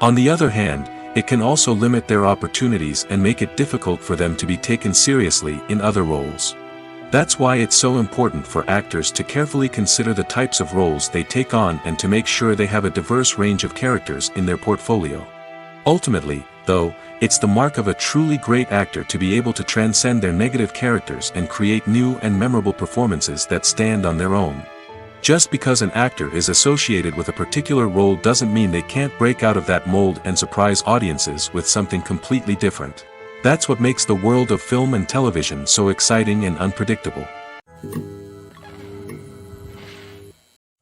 On the other hand, it can also limit their opportunities and make it difficult for them to be taken seriously in other roles. That's why it's so important for actors to carefully consider the types of roles they take on and to make sure they have a diverse range of characters in their portfolio. Ultimately, though, it's the mark of a truly great actor to be able to transcend their negative characters and create new and memorable performances that stand on their own. Just because an actor is associated with a particular role doesn't mean they can't break out of that mold and surprise audiences with something completely different. That's what makes the world of film and television so exciting and unpredictable.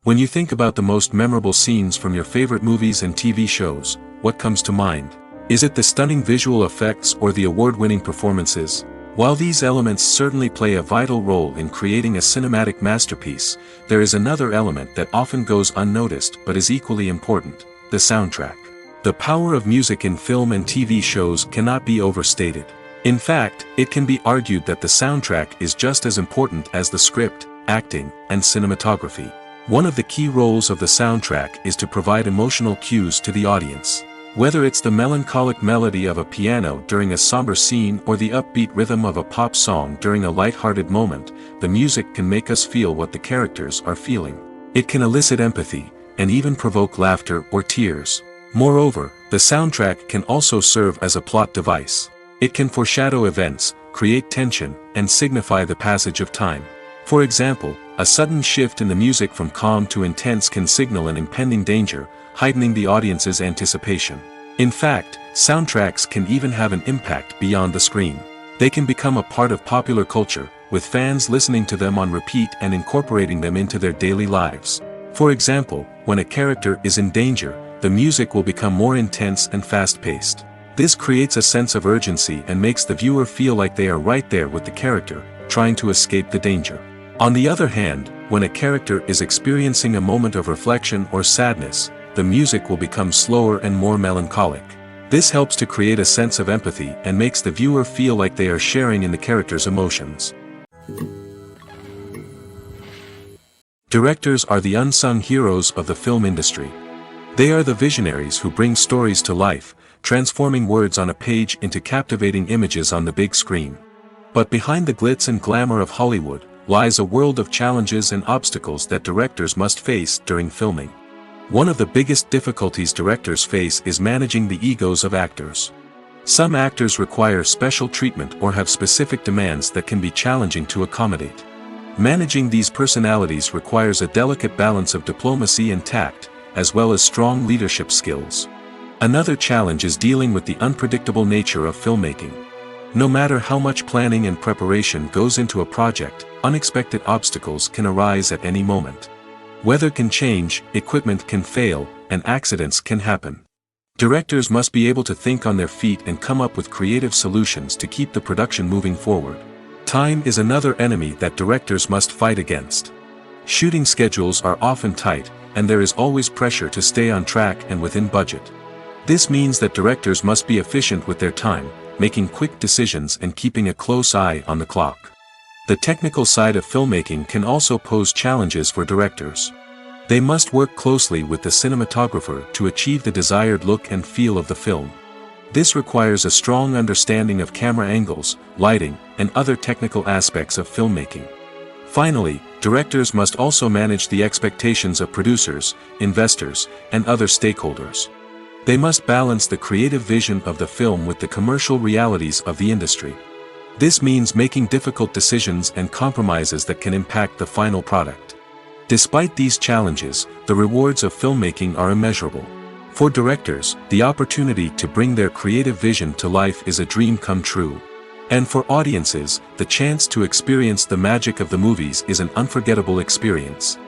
When you think about the most memorable scenes from your favorite movies and TV shows, what comes to mind? Is it the stunning visual effects or the award-winning performances? While these elements certainly play a vital role in creating a cinematic masterpiece, there is another element that often goes unnoticed but is equally important: the soundtrack. The power of music in film and TV shows cannot be overstated. In fact, it can be argued that the soundtrack is just as important as the script, acting, and cinematography. One of the key roles of the soundtrack is to provide emotional cues to the audience. Whether it's the melancholic melody of a piano during a somber scene or the upbeat rhythm of a pop song during a light-hearted moment, the music can make us feel what the characters are feeling. It can elicit empathy, and even provoke laughter or tears. Moreover, the soundtrack can also serve as a plot device. It can foreshadow events, create tension, and signify the passage of time. For example, a sudden shift in the music from calm to intense can signal an impending danger, heightening the audience's anticipation. In fact, soundtracks can even have an impact beyond the screen. They can become a part of popular culture, with fans listening to them on repeat and incorporating them into their daily lives. For example, when a character is in danger, the music will become more intense and fast-paced. This creates a sense of urgency and makes the viewer feel like they are right there with the character, trying to escape the danger. On the other hand, when a character is experiencing a moment of reflection or sadness, the music will become slower and more melancholic. This helps to create a sense of empathy and makes the viewer feel like they are sharing in the character's emotions. Directors are the unsung heroes of the film industry. They are the visionaries who bring stories to life, transforming words on a page into captivating images on the big screen. But behind the glitz and glamour of Hollywood, lies a world of challenges and obstacles that directors must face during filming. One of the biggest difficulties directors face is managing the egos of actors. Some actors require special treatment or have specific demands that can be challenging to accommodate. Managing these personalities requires a delicate balance of diplomacy and tact, as well as strong leadership skills. Another challenge is dealing with the unpredictable nature of filmmaking. No matter how much planning and preparation goes into a project, unexpected obstacles can arise at any moment. Weather can change, equipment can fail, and accidents can happen. Directors must be able to think on their feet and come up with creative solutions to keep the production moving forward. Time is another enemy that directors must fight against. Shooting schedules are often tight, and there is always pressure to stay on track and within budget. This means that directors must be efficient with their time, making quick decisions and keeping a close eye on the clock. The technical side of filmmaking can also pose challenges for directors. They must work closely with the cinematographer to achieve the desired look and feel of the film. This requires a strong understanding of camera angles, lighting, and other technical aspects of filmmaking. Finally, directors must also manage the expectations of producers, investors, and other stakeholders. They must balance the creative vision of the film with the commercial realities of the industry. This means making difficult decisions and compromises that can impact the final product. Despite these challenges, the rewards of filmmaking are immeasurable. For directors, the opportunity to bring their creative vision to life is a dream come true. And for audiences, the chance to experience the magic of the movies is an unforgettable experience.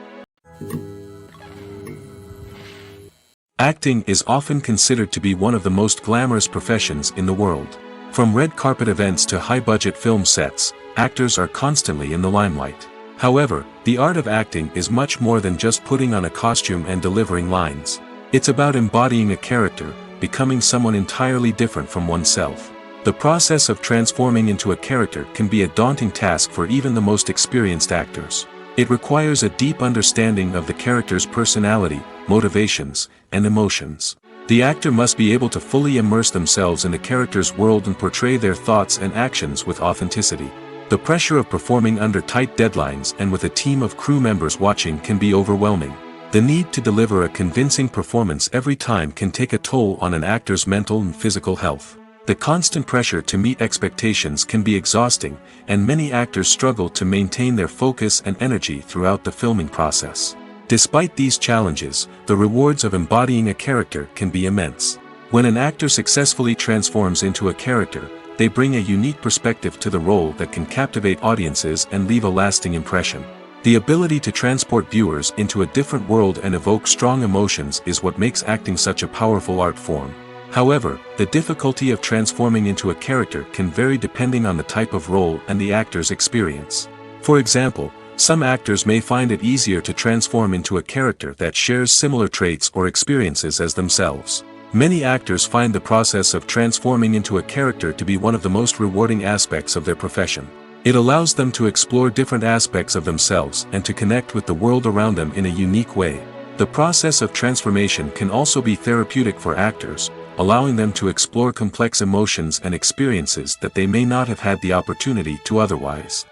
Acting is often considered to be one of the most glamorous professions in the world. From red carpet events to high-budget film sets, actors are constantly in the limelight. However, the art of acting is much more than just putting on a costume and delivering lines. It's about embodying a character, becoming someone entirely different from oneself. The process of transforming into a character can be a daunting task for even the most experienced actors. It requires a deep understanding of the character's personality, motivations, and emotions. The actor must be able to fully immerse themselves in the character's world and portray their thoughts and actions with authenticity. The pressure of performing under tight deadlines and with a team of crew members watching can be overwhelming. The need to deliver a convincing performance every time can take a toll on an actor's mental and physical health. The constant pressure to meet expectations can be exhausting, and many actors struggle to maintain their focus and energy throughout the filming process. Despite these challenges, the rewards of embodying a character can be immense. When an actor successfully transforms into a character, they bring a unique perspective to the role that can captivate audiences and leave a lasting impression. The ability to transport viewers into a different world and evoke strong emotions is what makes acting such a powerful art form. However, the difficulty of transforming into a character can vary depending on the type of role and the actor's experience. For example, some actors may find it easier to transform into a character that shares similar traits or experiences as themselves. Many actors find the process of transforming into a character to be one of the most rewarding aspects of their profession. It allows them to explore different aspects of themselves and to connect with the world around them in a unique way. The process of transformation can also be therapeutic for actors, allowing them to explore complex emotions and experiences that they may not have had the opportunity to otherwise.